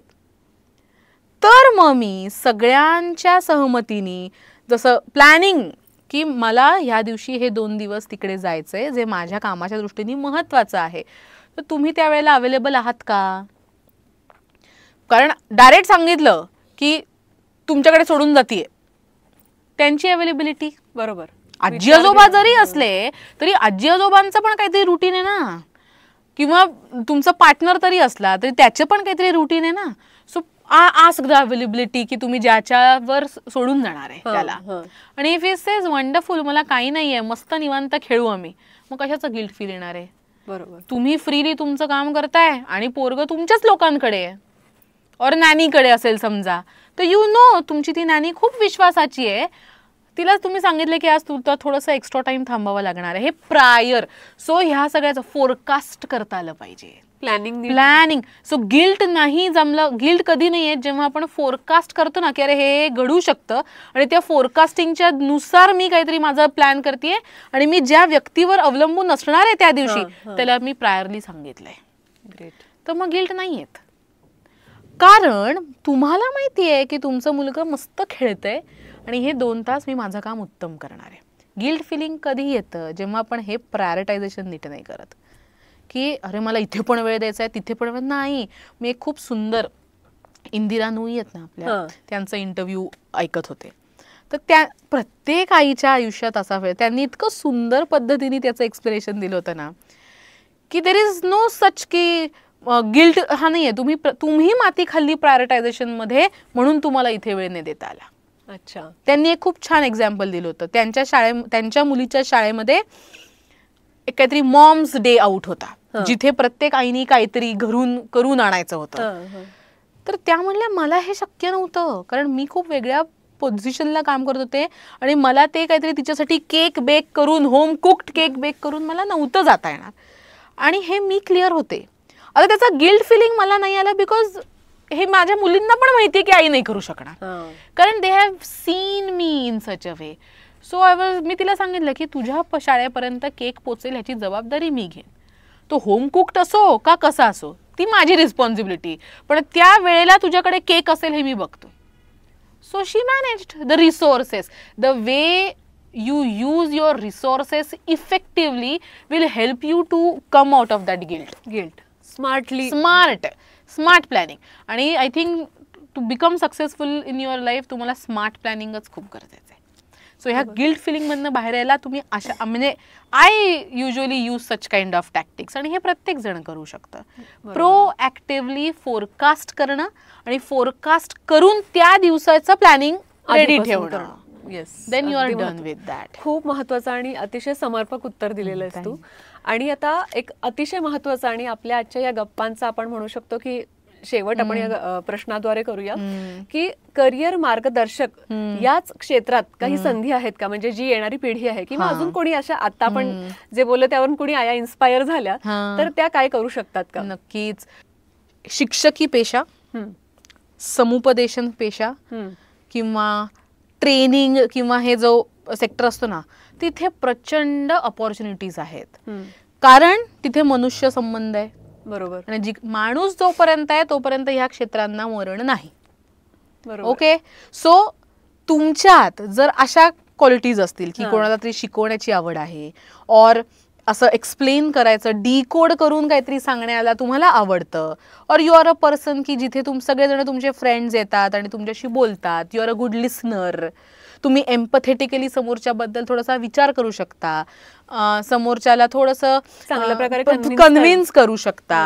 तर मग मी सगळ्यांच्या सहमतीने जसं प्लॅनिंग की मला ह्या दिवशी हे 2 दिवस तिकडे जायचंय जे माझ्या कामाच्या दृष्टीने महत्वाचं आहे, तर तुम्ही त्यावेळेला अवेलेबल आहात का? कारण डायरेक्ट सांगितलं की तुमच्याकडे सोडून जातीये, त्यांची अवेलेबिलिटी. बरोबर. आजी आजोबा जरी असले तरी आजी आजोबांचं पण काहीतरी रुटीन आहे ना, किंवा तुमचा पार्टनर तरी असला तरी त्याचे पण काहीतरी रुटीन आहे ना. सो आस्क द अवेलेबिलिटी की तुम्ही ज्याच्यावर सोडून जाणार आहे त्याला. आणि इफ इट सेज वंडरफुल, मला काही नाहीये, मस्त निवांत खेळू आम्ही, मग कशाचं गिल्ट फील येणार आहे? बरोबर. तुम्ही फ्रीली तुमचं काम करताय आणि पोरग तुमच्याच लोकांकडे आहे, और नॅनीकडे असेल समजा, तर यू नो तुमची ती नॅनी खूप विश्वासाची आहे, तिला तुम्ही सांगितलं की आज तुला थोडंसं एक्स्ट्रा टाइम थांबावं लागणार आहे, हे प्रायर. सो ह्या सगळ्याचं फोरकास्ट करता आलं पाहिजे. प्लॅनिंग. सो गिल्ट नाही जमलं. गिल्ट कधी नाही येत जेव्हा आपण फोरकास्ट करतो ना की अरे हे घडू शकतं, आणि त्या फोरकास्टिंगच्या नुसार मी काहीतरी माझा प्लॅन करतेय, आणि मी ज्या व्यक्तीवर अवलंबून असणार आहे त्या दिवशी त्याला मी प्रायरली सांगितलंय. ग्रेट. तर मग गिल्ट नाही येत. कारण तुम्हाला माहिती आहे की तुमचं मुलगा मस्त खेळतंय आणि हे 2 तास मी माझं काम उत्तम करणार आहे. गिल्ट फिलिंग कधी येतं जेव्हा आपण हे प्रायोरिटायझेशन नीट नाही करत, की अरे मला इथे पण वेळ द्यायचा आहे, तिथे पण वेळ नाही. मी एक खूप सुंदर इंदिरा नोई आहेत ना आपल्या, त्यांचा इंटरव्ह्यू ऐकत होते. तर त्या प्रत्येक आईच्या आयुष्यात असा वेळ, त्यांनी इतकं सुंदर पद्धतीने त्याचं एक्सप्लेनेशन दिलं होतं ना की देर इज नो सच की गिल्ट हा नाहीये, तुम्ही माती खाल्ली प्रायोरिटायझेशन मध्ये म्हणून तुम्हाला इथे वेळ नाही देता आला. अच्छा. त्यांनी एक खूप छान एक्झाम्पल दिलं होतं. त्यांच्या मुलीच्या शाळेमध्ये काहीतरी मॉम्स डे आउट होता, जिथे प्रत्येक आईनी काहीतरी घरून करून आणायचं होतं. तर त्या म्हणल्या मला हे शक्य नव्हतं, कारण मी खूप वेगळ्या पोझिशनला काम करत होते, आणि मला ते काहीतरी तिच्यासाठी केक बेक करून, होम कुक्ड केक बेक करून मला नव्हतं जाता येणार, आणि हे मी क्लिअर होते. आता त्याचा गिल्ट फिलिंग मला नाही आला, बिकॉज हे माझ्या मुलींना पण माहितीये की आई नाही करू शकणार, कारण they have seen me in such a way. So मी तिला सांगितलं की तुझ्या शाळेपर्यंत केक पोचेल ह्याची जबाबदारी मी घेईन. तो होम कुक्ड असो का कसा असो, ती माझी रिस्पॉन्सिबिलिटी, पण त्या वेळेला तुझ्याकडे केक असेल हे मी बघतो. So she managed the resources. The way you use your resources effectively will help you to come out of that guilt. Smart planning. आणि I think to become successful in your life तुम्हाला smart प्लॅनिंगच खूप गरजेचं आहे. So ह्या guilt feeling मधनं बाहेर यायला तुम्ही अशा, म्हणजे I usually use such kind of tactics, आणि हे प्रत्येक जण करू शकतं. प्रोएक्टिव्हली फोरकास्ट करणं आणि फोरकास्ट करून त्या दिवसाचं प्लॅनिंग रेडी ठेवणं. Yes, then you are done with that. खूप महत्वाचं आणि अतिशय समर्पक उत्तर दिलेलं आहेस तू. आणि आता एक अतिशय महत्वाचं आणि आपल्या आजच्या या गप्पांचा आपण म्हणू शकतो की शेवट आपण या प्रश्नाद्वारे करूया की करिअर मार्गदर्शक याच क्षेत्रात काही संधी आहेत का? म्हणजे जी येणारी पिढी आहे किंवा अजून कोणी अशा आता आपण जे बोललो त्यावरून कोणी आया इन्स्पायर झाल्या तर त्या काय करू शकतात का? नक्कीच. शिक्षकी पेशा, समुपदेशन पेशा किंवा ट्रेनिंग किंवा हे जो सेक्टर असतो ना, तिथे प्रचंड अपॉर्च्युनिटीज आहेत. कारण तिथे मनुष्य संबंध आहे. बरोबर. आणि माणूस जोपर्यंत आहे तोपर्यंत ह्या क्षेत्रांना मरण नाही. ओके. सो तुमच्यात जर अशा क्वालिटीज असतील की कोणाला तरी शिकवण्याची आवड आहे, और असं एक्सप्लेन करायचं, डिकोड करून काहीतरी सांगण्याला तुम्हाला आवडतं, और यू आर अ पर्सन की जिथे सगळेजण तुमचे फ्रेंड्स येतात आणि तुमच्याशी बोलतात, you are a good listener, तुम्ही एम्पथेटिकली समोरच्याबद्दल थोडासा विचार करू शकता, समोरच्याला थोडंसं चांगल्या प्रकारे कन्व्हिन्स करू शकता,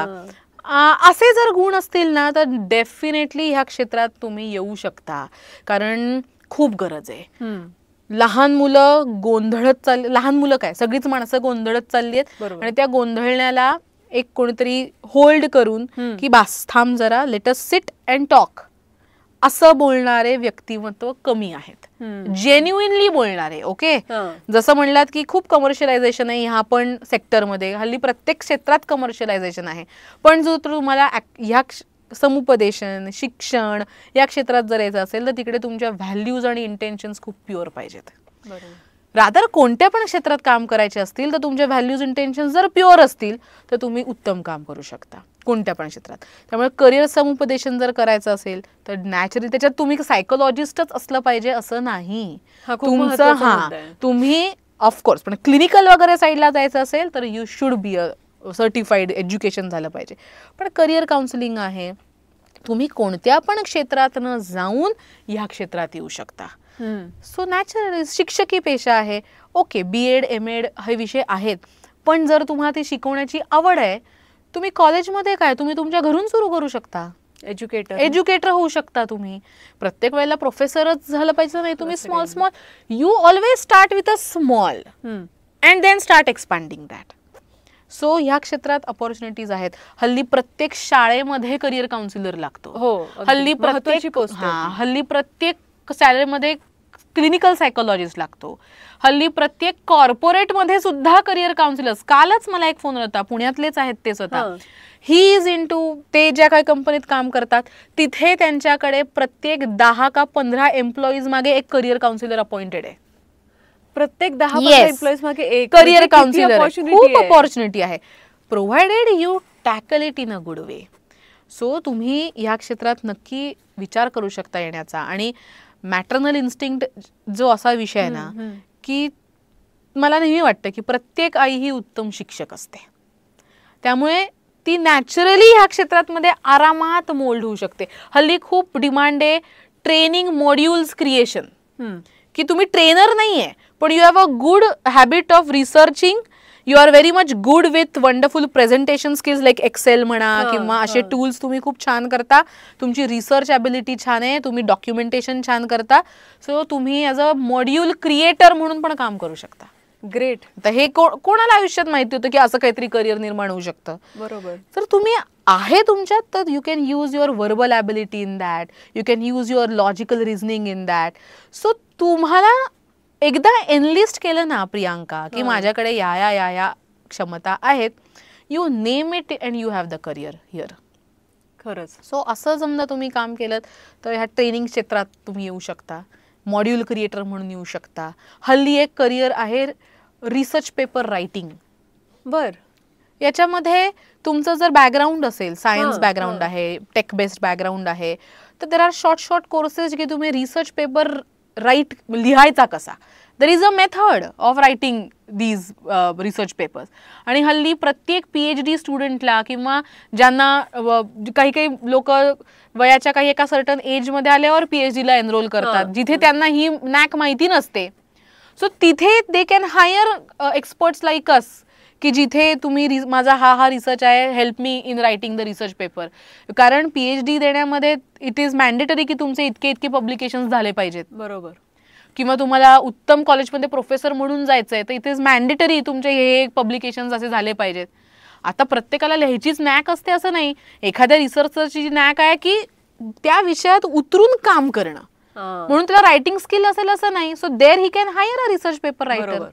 असे जर गुण असतील ना तर डेफिनेटली ह्या क्षेत्रात तुम्ही येऊ शकता. कारण खूप गरज आहे. लहान मुलं गोंधळत लहान मुलं काय सगळीच माणसं गोंधळत चालली आहेत आणि त्या गोंधळण्याला एक कोणीतरी होल्ड करून की बास थांब जरा, late us sit and talk असं बोलणारे व्यक्तिमत्व कमी आहेत. जेन्युइनली बोलणारे. ओके. जसं म्हणलात की खूप कमर्शियलायझेशन आहे ह्या पण सेक्टरमध्ये, हल्ली प्रत्येक क्षेत्रात कमर्शियलायझेशन आहे, पण जो तुम्हाला ह्या समुपदेशन, शिक्षण या क्षेत्रात जर यायचं असेल तर तिकडे तुमच्या व्हॅल्यूज आणि इंटेन्शन्स खूप प्युअर पाहिजेत. रादर कोणत्या पण क्षेत्रात काम करायचे असतील तर तुमच्या व्हॅल्यूज इंटेन्शन्स जर प्युअर असतील तर तुम्ही उत्तम काम करू शकता कोणत्या पण क्षेत्रात. त्यामुळे करिअर समुपदेशन जर करायचं असेल तर नॅचरली त्याच्यात तुम्ही सायकोलॉजिस्टच असलं पाहिजे असं नाही. तुमचं तुम्ही ऑफकोर्स पण क्लिनिकल वगैरे साईडला जायचं असेल तर you should be a certified education झालं पाहिजे. पण करिअर काउन्सिलिंग आहे, तुम्ही कोणत्या पण क्षेत्रातनं जाऊन ह्या क्षेत्रात येऊ शकता. सो नॅचरली शिक्षकी पेशा आहे. ओके, BEd MAd हे विषय आहेत, पण जर तुम्हाला ती शिकवण्याची आवड आहे, तुम्ही कॉलेजमध्ये काय तुम्ही तुमच्या घरून सुरू करू शकता. एज्युकेटर होऊ शकता. तुम्ही प्रत्येक वेळेला प्रोफेसरच झालं पाहिजे नाही. तुम्ही small you always start with a small and then start expanding that. So ह्या क्षेत्रात अपॉर्च्युनिटीज आहेत. हल्ली प्रत्येक शाळेमध्ये करिअर काउन्सिलर लागतो. हल्ली प्रत्येक सॅलरीमध्ये क्लिनिकल सायकोलॉजिस्ट लागतो. हल्ली प्रत्येक कॉर्पोरेटमध्ये सुद्धा करिअर काउन्सिलर्स. कालच मला एक फोन होता, पुण्यातलेच आहेत ते स्वतः. ही इज इनटू ते ज्या काही कंपनीत काम करतात तिथे त्यांच्याकडे प्रत्येक 10 का 15 एम्प्लॉईज मागे एक करिअर काउन्सिलर अपॉइंटेड आहे. प्रत्येक 10 एम्प्लॉईज मागे एक करिअर काउन्सिलर. खूप अपॉर्च्युनिटी आहे, provided you tackle it in a good way. So तुम्ही या क्षेत्रात नक्की विचार करू शकता येण्याचा. आणि मॅटर्नल इन्स्टिंक्ट जो असा विषय आहे ना की मला नेहमी वाटतं की प्रत्येक आई ही उत्तम शिक्षक असते, त्यामुळे ती नॅचरली ह्या क्षेत्रात मध्ये आरामात मोल्ड होऊ शकते. हल्ली खूप डिमांड आहे ट्रेनिंग मॉड्यूल्स क्रिएशन, की तुम्ही ट्रेनर नाहीये पण you have a good habit of researching, you are very much good with wonderful presentation skills like excel म्हणा किंवा असे टूल्स तुम्ही खूप छान करता, तुमची रिसर्च ॲबिलिटी छान आहे, तुम्ही डॉक्युमेंटेशन छान करता. सो तुम्ही ॲज अ मॉड्यूल क्रिएटर म्हणून पण काम करू शकता. ग्रेट. तर हे कोणाला आयुष्यात माहिती होतं की असं काहीतरी करिअर निर्माण होऊ शकतं. बरोबर. तर तुम्ही आहे तुमच्यात तर you can use your verbal ability in that, you can use your logical reasoning in that. So तुम्हाला एकदा एनलिस्ट केलं ना प्रियांका की माझ्याकडे या क्षमता आहेत, you name it and you have the career here. खरंच. सो असं समजा तुम्ही काम केलं तर ह्या ट्रेनिंग क्षेत्रात तुम्ही येऊ शकता, मॉड्यूल क्रिएटर म्हणून येऊ शकता. हल्ली एक करिअर आहे रिसर्च पेपर रायटिंग. याच्यामध्ये तुमचं जर बॅकग्राऊंड असेल, सायन्स बॅकग्राऊंड आहे, टेक बेस्ड बॅकग्राऊंड आहे, तर देर आर शॉर्ट कोर्सेस की तुम्ही रिसर्च पेपर लिहायचा कसा. There is a method of writing these research papers. आणि हल्ली प्रत्येक PhD स्टुडंटला किंवा ज्यांना काही लोक वयाच्या काही एका सर्टन एजमध्ये आल्यावर PhDला एनरोल करतात जिथे त्यांना ही नॅक माहिती नसते. सो तिथे they can hire experts like us की जिथे तुम्ही माझा हा रिसर्च आहे, help me in writing the research paper. कारण PhD देण्यामध्ये इट इज मॅन्डेटरी की तुमचे इतके पब्लिकेशन्स झाले पाहिजेत. बरोबर. किंवा तुम्हाला उत्तम कॉलेजमध्ये प्रोफेसर म्हणून जायचं आहे तर इट इज मॅन्डेटरी तुमचे हे पब्लिकेशन्स असे झाले पाहिजेत. आता प्रत्येकाला लिहायचीच नॅक असते असं नाही. एखाद्या रिसर्चरची नॅक आहे की त्या विषयात उतरून काम करणं, म्हणून त्याला रायटिंग स्किल असेल असं नाही. So there he can hire a research paper writer.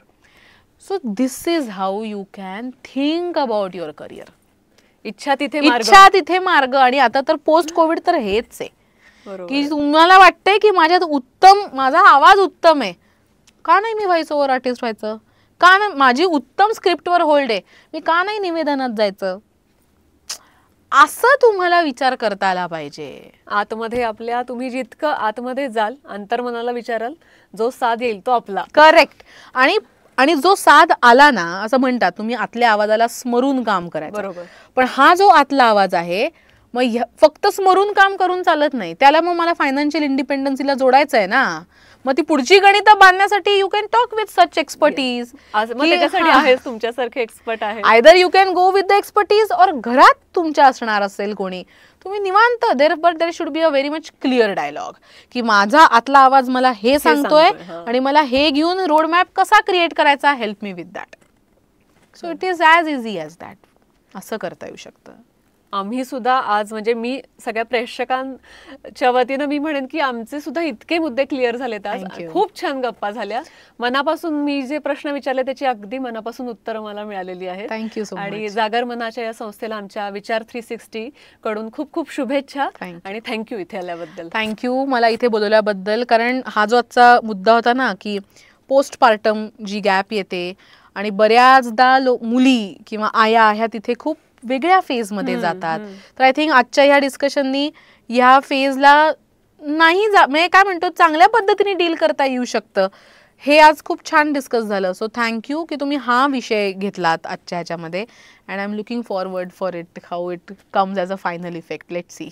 So this is how you can think about your career. इच्छा तिथे मार्ग. आणि आता तर पोस्ट कोविड तर हेच आहे की तुम्हाला वाटतंय की माझा आवाज उत्तम आहे, का नाही मी व्हॉइस ओव्हर आर्टिस्ट व्हायचं, का नाही माझी उत्तम स्क्रिप्टवर होल्ड आहे, मी का नाही निवेदनात जायचं, असं तुम्हाला विचार करता आला पाहिजे. आतमध्ये आपल्या तुम्ही जितकं आतमध्ये जाल, अंतर्मनाला विचाराल, जो साध येईल तो आपला. करेक्ट. आणि जो साध आला ना, असं म्हणतात तुम्ही आतल्या आवाजाला स्मरून काम करायचं. बरोबर. पण हा जो आतला आवाज आहे, मग फक्त स्मरून काम करून चालत नाही, त्याला मग मला फायनान्शियल इंडिपेंडन्सीला जोडायचं आहे ना. मग ती पुढची गणितं बांधण्यासाठी you can talk with such expertise. तुमच्यासारखे एक्सपर्ट आहे. Either you can go with the expertise, और घरात तुमच्या असणार असेल कोणी, तुम्ही निवांत there should be a very much clear dialogue की माझा आतला आवाज मला हे सांगतोय आणि मला हे घेऊन रोड मॅप कसा क्रिएट करायचा, help me with that. So it is as easy as that. असं करता येऊ शकतं. आम्ही सुद्धा आज म्हणजे मी सगळ्या प्रेक्षकांच्या वतीनं मी म्हणेन की आमचे सुद्धा इतके मुद्दे क्लिअर झालेत आज. खूप छान गप्पा झाल्या. मनापासून मी जे प्रश्न विचारले त्याची अगदी मनापासून उत्तरं मला मिळालेली आहेत. Thank you so much. आणि जागर मनाच्या या संस्थेला आमच्या विचार 360 कडून खूप खूप शुभेच्छा आणि थँक्यू इथे आल्याबद्दल. थँक्यू मला इथे बोलवल्याबद्दल. कारण हा जो आजचा मुद्दा होता ना की पोस्टपार्टम जी गॅप येते आणि बऱ्याचदा मुली किंवा आया ह्या तिथे खूप वेगळ्या फेजमध्ये जातात. तर आय थिंक आजच्या ह्या डिस्कशननी ह्या फेजला नाही म्हणजे काय म्हणतो चांगल्या पद्धतीने डील करता येऊ शकतं. हे आज खूप छान डिस्कस झालं. सो थँक्यू की तुम्ही हा विषय घेतलात आजच्या ह्याच्यामध्ये. And I am looking forward for it, how it comes as a final effect. Let's see.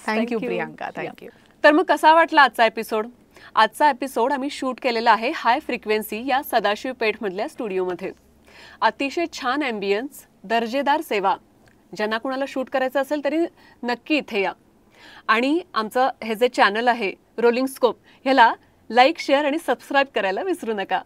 Thank you Priyanka. Thank you. तर मग कसा वाटला आजचा एपिसोड? आजचा एपिसोड आम्ही शूट केलेला आहे हाय फ्रिक्वेन्सी या सदाशिव पेठमधल्या स्टुडिओमध्ये. अतिशय छान ॲम्बियन्स, दर्जेदार सेवा. ज्यांना कुणाला शूट करायचं असेल तरी नक्की इथे या. आणि आमचं हे जे चॅनल आहे रोलिंग स्कोप, ह्याला लाईक, शेअर आणि सबस्क्राईब करायला विसरू नका.